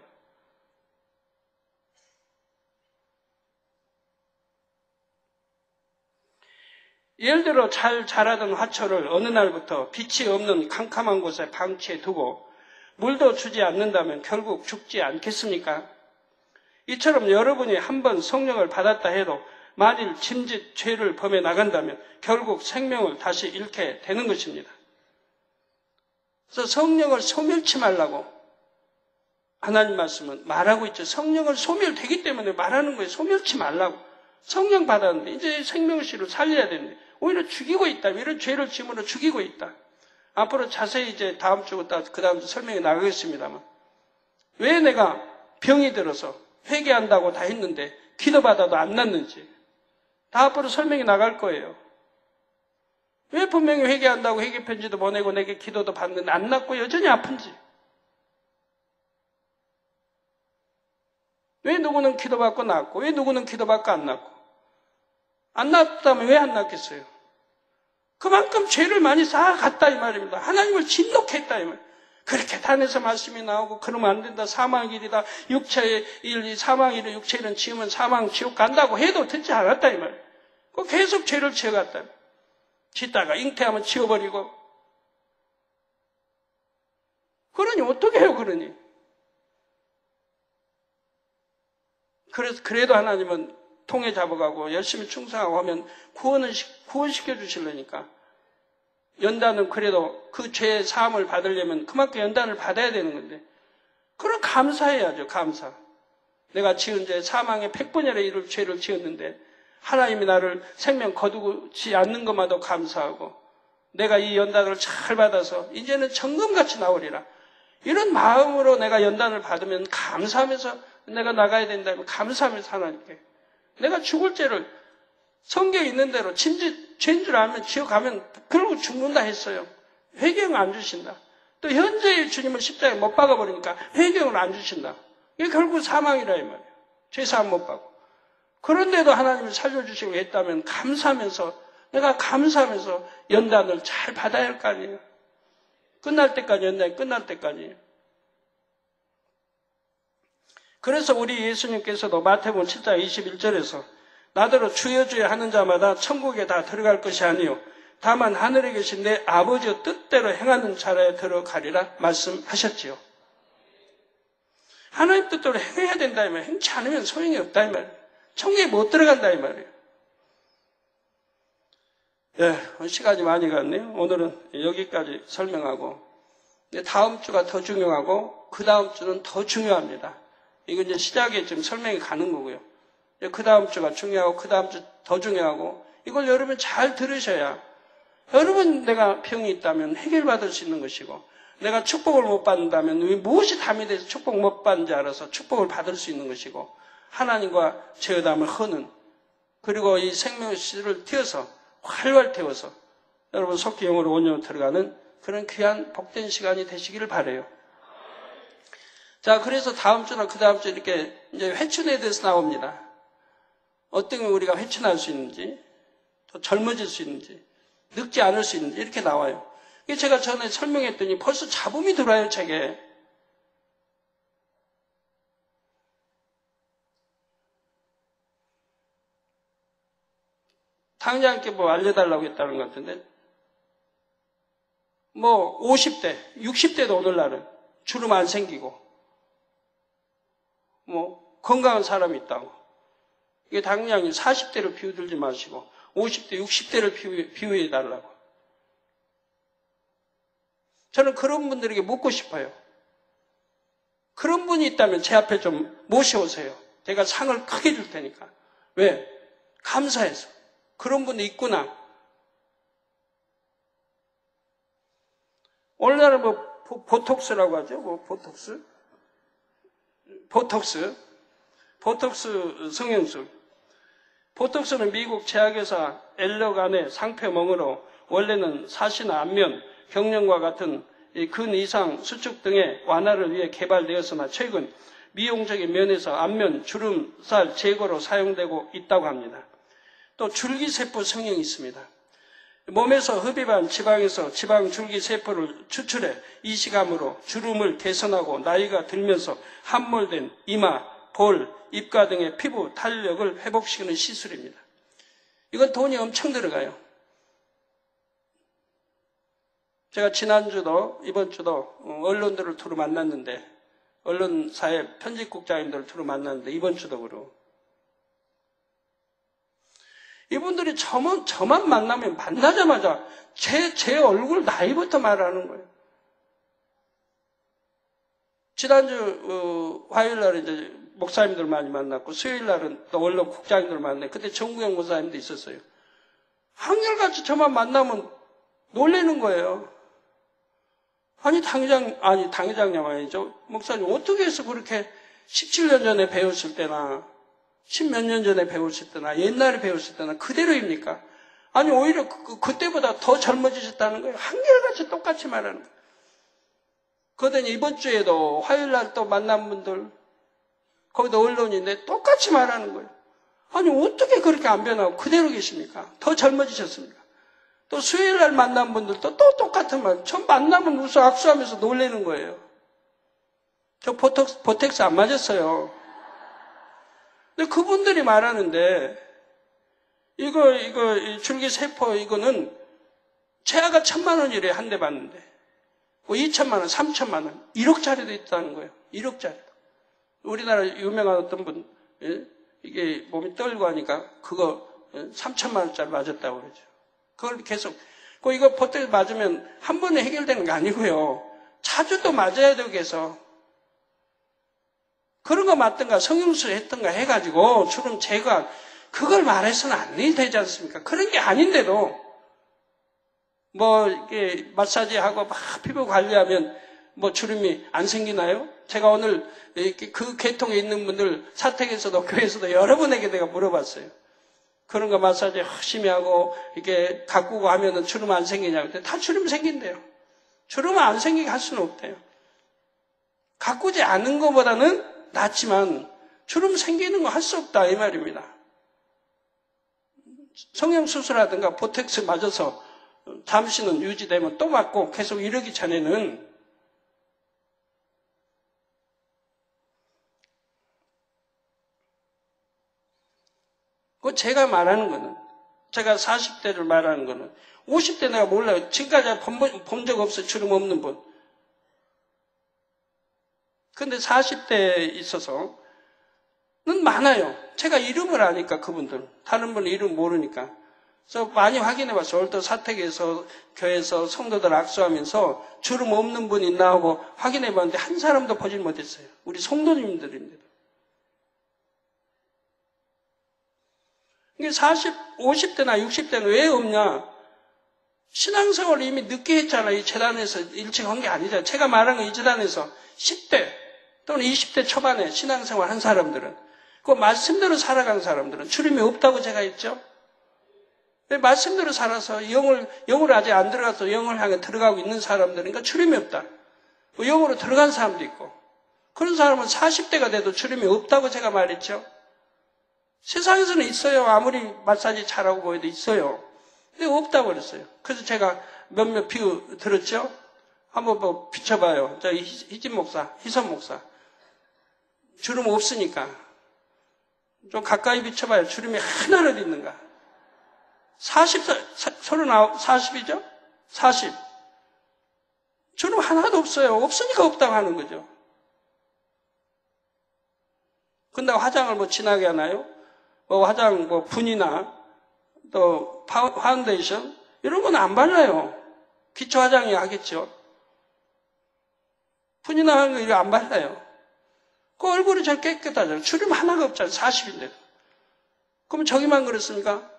예를 들어 잘 자라던 화초를 어느 날부터 빛이 없는 캄캄한 곳에 방치해 두고 물도 주지 않는다면 결국 죽지 않겠습니까? 이처럼 여러분이 한번 성령을 받았다 해도 만일 짐짓 죄를 범해 나간다면 결국 생명을 다시 잃게 되는 것입니다. 그래서 성령을 소멸치 말라고 하나님 말씀은 말하고 있죠. 성령을 소멸되기 때문에 말하는 거예요. 소멸치 말라고. 성령 받았는데 이제 생명씨를 살려야 되는데 오히려 죽이고 있다. 이런 죄를 지음으로 죽이고 있다. 앞으로 자세히 이제 다음 주부터 그 다음 주 설명이 나가겠습니다만 왜 내가 병이 들어서 회개한다고 다 했는데 기도받아도 안 낫는지 다 앞으로 설명이 나갈 거예요. 왜 분명히 회개한다고 회개 편지도 보내고 내게 기도도 받는데 안 낫고 여전히 아픈지 왜 누구는 기도받고 낫고 왜 누구는 기도받고 안 낫고 안 낫다면 왜 안 낫겠어요? 그만큼 죄를 많이 쌓아갔다 이 말입니다. 하나님을 진노했다 이 말이에요. 그렇게 단에서 말씀이 나오고 그러면 안 된다. 사망의 길이다. 육체의 일, 사망의 일을 육체는 지으면 사망, 지옥 간다고 해도 듣지 않았다 이 말이에요. 계속 죄를 지어갔다. 짓다가 잉태하면 지워버리고. 그러니 어떻게 해요 그러니? 그래도 하나님은 통해 잡아가고 열심히 충성하고 하면 구원시켜 주시려니까. 연단은 그래도 그 죄의 사함을 받으려면 그만큼 연단을 받아야 되는 건데. 그럼 감사해야죠, 감사. 내가 지은 죄 사망의 100분의 1을 죄를 지었는데 하나님이 나를 생명 거두지 않는 것마도 감사하고 내가 이 연단을 잘 받아서 이제는 정금같이 나오리라. 이런 마음으로 내가 연단을 받으면 감사하면서 내가 나가야 된다면 감사하면서 하나님께 내가 죽을 죄를 성경에 있는 대로 죄인 줄 알면 지어가면 결국 죽는다 했어요. 회개를 안 주신다. 또 현재의 주님을 십자가에 못 박아버리니까 회개를 안 주신다. 이게 결국 사망이라 이 말이에요. 죄사함 못 받고. 그런데도 하나님을 살려주시고 했다면 감사하면서 내가 감사하면서 연단을 잘 받아야 할 거 아니에요. 끝날 때까지 연단이 끝날 때까지. 그래서 우리 예수님께서도 마태복음 7장 21절에서 나더러 주여 주여 하는 자마다 천국에 다 들어갈 것이 아니요 다만 하늘에 계신 내 아버지의 뜻대로 행하는 자라에 들어가리라 말씀하셨지요. 하나님 뜻대로 행해야 된다 이 말이에요. 행치 않으면 소용이 없다 이 말이에요. 천국에 못 들어간다 이 말이에요. 네, 시간이 많이 갔네요. 오늘은 여기까지 설명하고 다음 주가 더 중요하고 그 다음 주는 더 중요합니다. 이거 이제 시작에 지금 설명이 가는 거고요. 그 다음 주가 중요하고 그 다음 주 더 중요하고 이걸 여러분 잘 들으셔야 여러분 내가 병이 있다면 해결받을 수 있는 것이고 내가 축복을 못 받는다면 무엇이 담이 돼서 축복 못 받는지 알아서 축복을 받을 수 있는 것이고 하나님과 제어담을 허는 그리고 이 생명의 씨를 띄어서 활활 태워서 여러분 속히 영으로 온전히 들어가는 그런 귀한 복된 시간이 되시기를 바라요. 자, 그래서 다음 주나 그 다음 주 이렇게 이제 회춘에 대해서 나옵니다. 어떻게 우리가 회춘할 수 있는지, 또 젊어질 수 있는지, 늙지 않을 수 있는지 이렇게 나와요. 이게 제가 전에 설명했더니 벌써 잡음이 들어와요, 책에. 당장께 뭐 알려달라고 했다는 것 같은데, 뭐 50대, 60대도 오늘날은 주름 안 생기고, 뭐 건강한 사람이 있다고. 이게 당장 40대를 비유들지 마시고 50대, 60대를 비유해달라고. 저는 그런 분들에게 묻고 싶어요. 그런 분이 있다면 제 앞에 좀 모셔오세요. 제가 상을 크게 줄 테니까. 왜? 감사해서. 그런 분이 있구나. 오늘날은 뭐 보톡스라고 하죠. 뭐 보톡스 성형술. 보톡스는 미국 제약회사 엘러간의 상표명으로 원래는 사시나 안면, 경련과 같은 근 이상 수축 등의 완화를 위해 개발되었으나 최근 미용적인 면에서 안면, 주름살 제거로 사용되고 있다고 합니다. 또 줄기세포 성형이 있습니다. 몸에서 흡입한 지방에서 지방 줄기세포를 추출해 이식함으로 주름을 개선하고 나이가 들면서 함몰된 이마, 볼, 입가 등의 피부 탄력을 회복시키는 시술입니다. 이건 돈이 엄청 들어가요. 제가 지난주도 이번 주도 언론들을 두루 만났는데 언론사의 편집국장님들을 두루 만났는데 이번 주도 그러고 이분들이 저만 만나면 만나자마자 제 얼굴 나이부터 말하는 거예요. 지난주 화요일 날 이제 목사님들 많이 만났고 수요일 날은 또 언론 국장님들 만났는데 그때 정구영 목사님도 있었어요. 한결같이 저만 만나면 놀라는 거예요. 아니 당회장님 아니죠. 목사님 어떻게 해서 그렇게 17년 전에 배웠을 때나 10몇 년 전에 배웠을 때나 옛날에 배웠을 때나 그대로입니까? 아니 오히려 그때보다 더 젊어지셨다는 거예요. 한결같이 똑같이 말하는 거예요. 그러더니 이번 주에도 화요일 날 또 만난 분들 거기도 언론인데 똑같이 말하는 거예요. 아니 어떻게 그렇게 안 변하고 그대로 계십니까? 더 젊어지셨습니까? 또 수요일 날 만난 분들도 또 똑같은 말. 저 만나면 웃어 악수하면서 놀라는 거예요. 저 보텍스 안 맞았어요. 근데 그분들이 말하는데 이거 줄기세포 이거는 최하가 1,000만 원이래 한 대 받는데 뭐 2,000만 원, 3,000만 원, 1억짜리도 있다는 거예요. 1억짜리도. 우리나라 유명한 어떤 분 이게 몸이 떨고 하니까 그거 3,000만 원짜리 맞았다고 그러죠. 그걸 계속 이거 보텍스 맞으면 한 번에 해결되는 게 아니고요. 자주 또 맞아야 되고 해서 그런 거 맞든가 성형술 했던가 해가지고 주름 제거 그걸 말해서는 안 되지 않습니까? 그런 게 아닌데도 뭐 이게 마사지하고 막 피부 관리하면 뭐 주름이 안 생기나요? 제가 오늘 그 계통에 있는 분들 사택에서도 교회에서도 여러분에게 내가 물어봤어요. 그런 거 마사지 열심히 하고 이게 가꾸고 하면은 주름 안 생기냐고. 근데 다 주름 생긴대요. 주름 안 생기게 할 수는 없대요. 가꾸지 않는 것보다는 낫지만 주름 생기는 거 할 수 없다 이 말입니다. 성형수술하든가 보텍스 맞아서 잠시는 유지되면 또 맞고 계속 이러기 전에는 그 제가 말하는 거는, 제가 40대를 말하는 거는, 50대 내가 몰라요. 지금까지 본 적 없어요. 주름 없는 분. 근데 40대에 있어서는 많아요. 제가 이름을 아니까 그분들. 다른 분은 이름 모르니까. 그래서 많이 확인해봤어요. 오늘도 사택에서, 교회에서 성도들 악수하면서 주름 없는 분 있나 하고 확인해봤는데 한 사람도 보질 못했어요. 우리 성도님들인데도. 이게 50대나 60대는 왜 없냐? 신앙생활을 이미 늦게 했잖아요. 이 재단에서 일찍 한 게 아니잖아요. 제가 말한 건 이 재단에서 10대 또는 20대 초반에 신앙생활 한 사람들은, 그 말씀대로 살아간 사람들은 주름이 없다고 제가 했죠. 말씀대로 살아서 영으로 아직 안 들어가서 영을 향해 들어가고 있는 사람들이니까 주름이 없다. 영으로 들어간 사람도 있고, 그런 사람은 40대가 돼도 주름이 없다고 제가 말했죠. 세상에서는 있어요. 아무리 마사지 잘하고 보여도 있어요. 근데 없다고 그랬어요. 그래서 제가 몇몇 비유 들었죠? 한번 뭐 비춰봐요. 저 희진 목사, 희선 목사. 주름 없으니까. 좀 가까이 비춰봐요. 주름이 하나라도 있는가? 40이죠? 40. 주름 하나도 없어요. 없으니까 없다고 하는 거죠. 근데 화장을 뭐 진하게 하나요? 화장 분이나 또 파운데이션 이런 건 안 발라요. 기초 화장이 하겠죠. 분이나 하는 거 안 발라요. 그 얼굴이 제일 깨끗하잖아요. 주름 하나가 없잖아요. 40인데. 그럼 저기만 그렇습니까?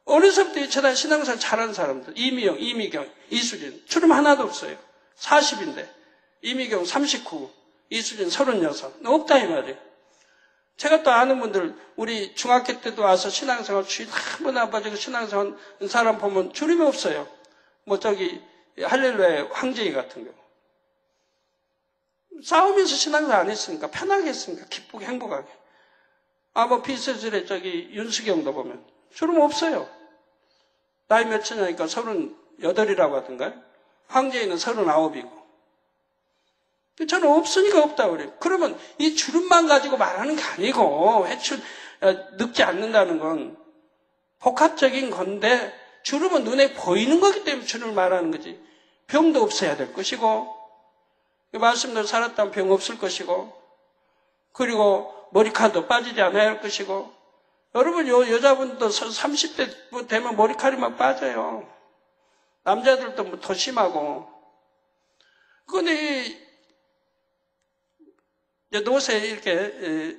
어느서부터 이 재단 신앙생활 잘하는 사람들, 이미영, 이미경, 이수진, 주름 하나도 없어요. 40인데. 이미경 39, 이수진 36. 없다 이 말이에요. 제가 또 아는 분들, 우리 중학교 때도 와서 신앙생활 주일 한 번 안 빠지고 신앙생활 하는 사람 보면 주름이 없어요. 뭐 할렐루야 황제이 같은 경우. 싸우면서 신앙생활 안 했으니까, 편하게 했으니까, 기쁘게 행복하게. 비서실에 윤수경도 보면 주름 없어요. 나이 몇이냐니까 38이라고 하던가요? 황제이는 39이고. 저는 없으니까 없다고 그래요. 그러면 이 주름만 가지고 말하는 게 아니고, 늙지 않는다는 건 복합적인 건데, 주름은 눈에 보이는 거기 때문에 주름을 말하는 거지. 병도 없어야 될 것이고, 말씀대로 살았다면 병 없을 것이고, 그리고 머리카락도 빠지지 않아야 할 것이고, 여러분, 여자분도 30대 되면 머리카락이 막 빠져요. 남자들도 뭐 더 심하고. 그런데 노세 이렇게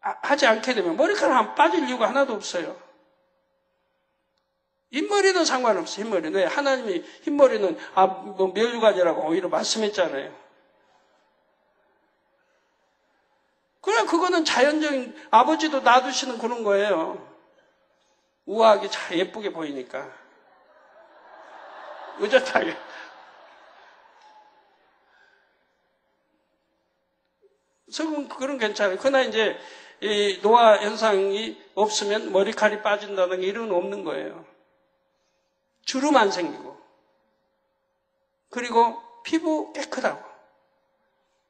하지 않게 되면 머리카락 빠질 이유가 하나도 없어요. 흰머리도 상관없어요. 흰머리. 왜? 하나님이 흰머리는 멸류관이라고 오히려 말씀했잖아요. 그래, 그거는 자연적인, 아버지도 놔두시는 그런 거예요. 우아하게 잘 예쁘게 보이니까. 의젓하게. 그래서 그건 괜찮아요. 그러나 이제, 이 노화 현상이 없으면 머리카락이 빠진다는 게 이런 건 없는 거예요. 주름 안 생기고. 그리고 피부 깨끗하고.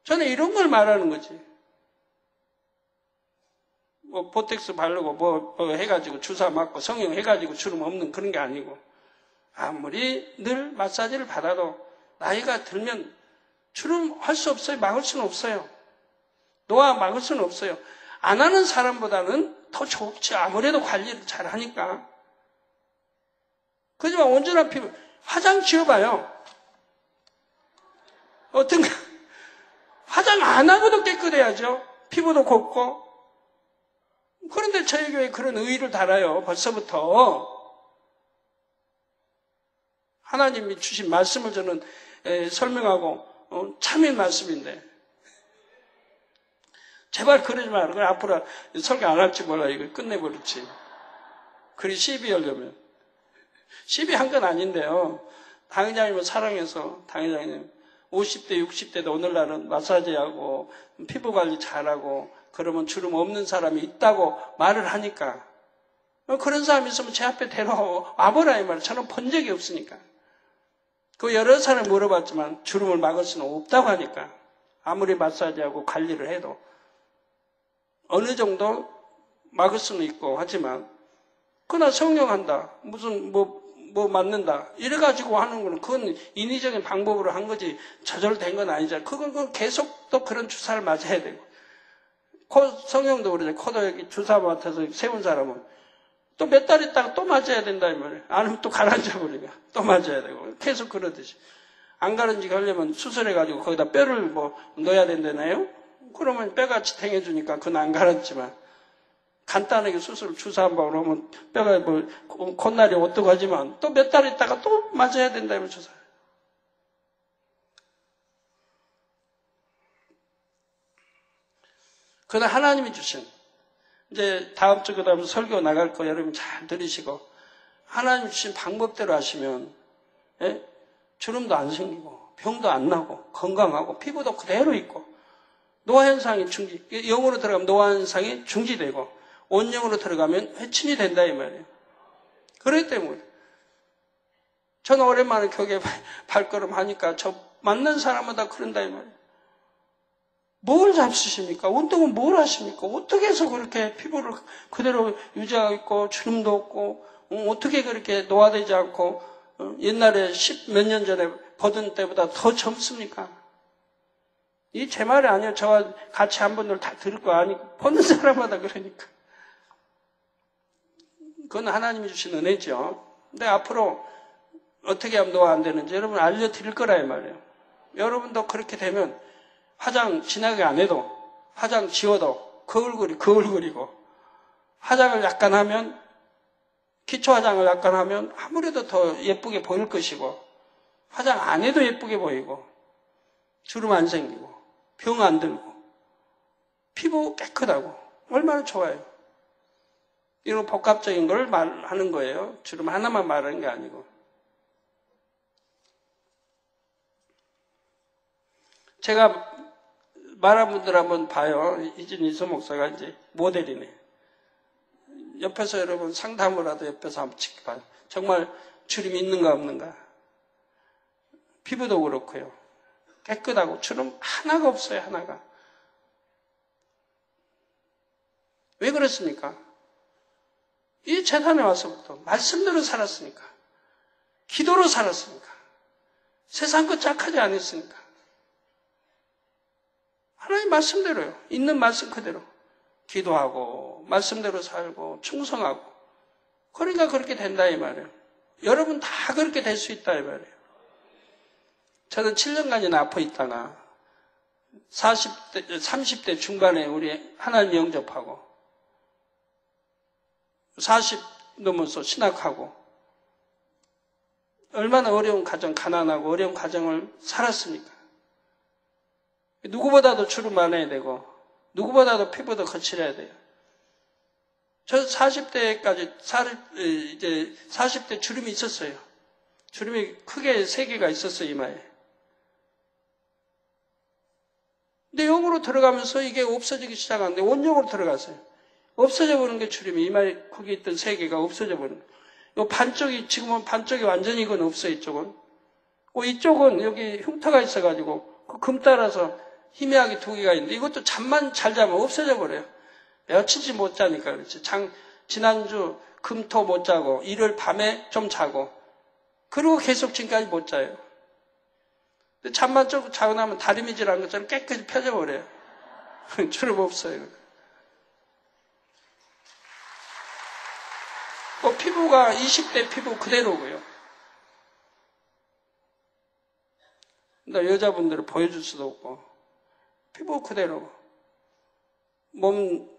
저는 이런 걸 말하는 거지. 보텍스 바르고 해가지고 주사 맞고 성형 해가지고 주름 없는 그런 게 아니고, 아무리 늘 마사지를 받아도 나이가 들면 주름 할 수 없어요. 막을 수는 없어요. 노화 막을 수는 없어요. 안 하는 사람보다는 더 좋지. 아무래도 관리를 잘 하니까. 그지만 온전한 피부, 화장 지워봐요. 어떤가? 화장 안 하고도 깨끗해야죠. 피부도 곱고. 그런데 저희 교회에 그런 의의를 달아요. 벌써부터. 하나님이 주신 말씀을 저는 설명하고 참인 말씀인데, 제발 그러지 마라. 그래, 앞으로 설교 안 할지 몰라. 이거 끝내버렸지. 그리 시비하려면. 시비한 건 아닌데요. 당회장님을 사랑해서, 당회장님 50대, 60대도 오늘날은 마사지하고 피부 관리 잘하고 그러면 주름 없는 사람이 있다고 말을 하니까, 그런 사람이 있으면 제 앞에 데려와보라 이 말이에요. 저는 본 적이 없으니까. 그 여러 사람 물어봤지만 주름을 막을 수는 없다고 하니까, 아무리 마사지하고 관리를 해도 어느 정도 막을 수는 있고 하지만 그러나 성령한다. 무슨 뭐 맞는다. 이래가지고 하는 거는 그건 인위적인 방법으로 한 거지 저절된 건 아니잖아. 그건 계속 또 그런 주사를 맞아야 되고. 성령도 그러죠. 코도 여기 주사 맞아서 세운 사람은 또 몇 달 있다가 또 맞아야 된다 이 말이에요. 아니면 또 가라앉아 버리니까 또 맞아야 되고. 계속 그러듯이. 안 가라앉게 하려면 수술해가지고 거기다 뼈를 뭐 넣어야 된다나요? 그러면 뼈같이 탱해주니까 그건 안 가라앉지만 간단하게 수술 주사 한 방울 하면 뼈가 뭐 콧날이 어떡하지만 또 몇 달 있다가 또 맞아야 된다면 주사. 그러나 하나님이 주신 이제 다음 주 그다음 설교 나갈 거 여러분 잘 들으시고 하나님 주신 방법대로 하시면 주름도 안 생기고 병도 안 나고 건강하고 피부도 그대로 있고 노화 현상이 영으로 들어가면 노화 현상이 중지되고 온영으로 들어가면 회춘이 된다 이 말이에요. 그렇기 때문에 저는 오랜만에 교회 발걸음 하니까 저 만난 사람마다 그런다 이 말이에요. 뭘 잡수십니까? 운동은 뭘 하십니까? 어떻게 해서 그렇게 피부를 그대로 유지하고 있고 주름도 없고 어떻게 그렇게 노화되지 않고 옛날에 10 몇 년 전에 보던 때보다 더 젊습니까? 이 제 말이 아니에요. 저와 같이 한 분들 다 들을 거 아니고 보는 사람마다 그러니까. 그건 하나님이 주신 은혜죠. 근데 앞으로 어떻게 하면 노화 안 되는지 여러분 알려드릴 거라 이 말이에요. 여러분도 그렇게 되면 화장 진하게 안 해도 화장 지워도 그 얼굴이고 화장을 약간 하면 기초 화장을 약간 하면 아무래도 더 예쁘게 보일 것이고 화장 안 해도 예쁘게 보이고 주름 안 생기고 병 안 들고 피부 깨끗하고 얼마나 좋아요. 이런 복합적인 걸 말하는 거예요. 주름 하나만 말하는 게 아니고. 제가 말한 분들 한번 봐요. 이진이수 목사가 이제 모델이네. 옆에서 여러분 상담을 하도 옆에서 한번 지켜봐요. 정말 주름이 있는가 없는가. 피부도 그렇고요. 깨끗하고 주름 하나가 없어요. 하나가. 왜 그렇습니까? 이 재단에 와서부터 말씀대로 살았으니까. 기도로 살았으니까. 세상 것 착하지 않았으니까. 하나님 말씀대로요. 있는 말씀 그대로. 기도하고 말씀대로 살고 충성하고. 그러니까 그렇게 된다 이 말이에요. 여러분 다 그렇게 될 수 있다 이 말이에요. 저는 7년간이나 아파 있다가 30대 중반에 우리 하나님 영접하고 40 넘어서 신학하고 얼마나 어려운 가정, 가난하고 어려운 가정을 살았습니까? 누구보다도 주름 많아야 되고 누구보다도 피부도 거칠어야 돼요. 저 40대까지 이제 40대 주름이 있었어요. 주름이 크게 3개가 있었어요, 이마에. 근데 영으로 들어가면서 이게 없어지기 시작하는데 원영으로 들어갔어요. 없어져 버리는 게 주름이 이마에 거기 있던 3개가 없어져 버리는 거예요. 요 반쪽이 지금은 반쪽이 완전히 이건 없어요, 이쪽은. 이쪽은 여기 흉터가 있어가지고 그 금 따라서 희미하게 2개가 있는데 이것도 잠만 잘 자면 없어져 버려요. 며칠치 못 자니까 그렇지. 지난주 금토 못 자고 일요일 밤에 좀 자고 그리고 계속 지금까지 못 자요. 근데 잠만 조금 자고 나면 다리미질한 것처럼 깨끗이 펴져 버려요. 주름 없어요. 피부가 20대 피부 그대로고요. 근데 여자분들은 보여줄 수도 없고 피부 그대로 몸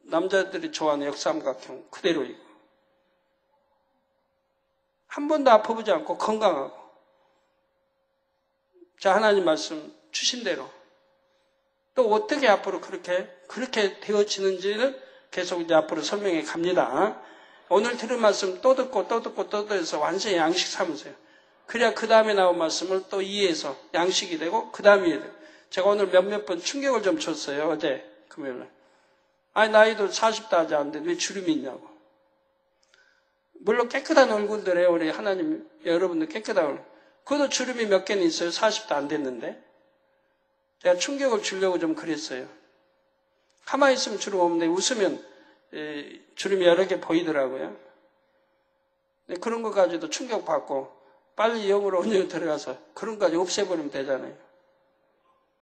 남자들이 좋아하는 역삼각형 그대로이고 한 번도 아파보지 않고 건강하고 자 하나님 말씀 주신 대로 또 어떻게 앞으로 그렇게 되어지는지를 계속 이제 앞으로 설명해 갑니다. 오늘 들은 말씀 또 듣고 해서 완전히 양식 삼으세요. 그래야 그 다음에 나온 말씀을 또 이해해서 양식이 되고 그 다음에 이해되고 제가 오늘 몇몇 번 충격을 좀 줬어요. 어제 금요일날. 아니 나이도 40도 하지 않는데 왜 주름이 있냐고. 물론 깨끗한 얼굴들에 우리 하나님 여러분들 깨끗한 얼굴. 그것도 주름이 몇 개는 있어요. 40도 안 됐는데. 제가 충격을 주려고 좀 그랬어요. 가만히 있으면 주름 없는데 웃으면 주름이 여러 개 보이더라고요. 그런 것 가지고도 충격받고 빨리 영으로 들어가서 그런 것까지 없애버리면 되잖아요.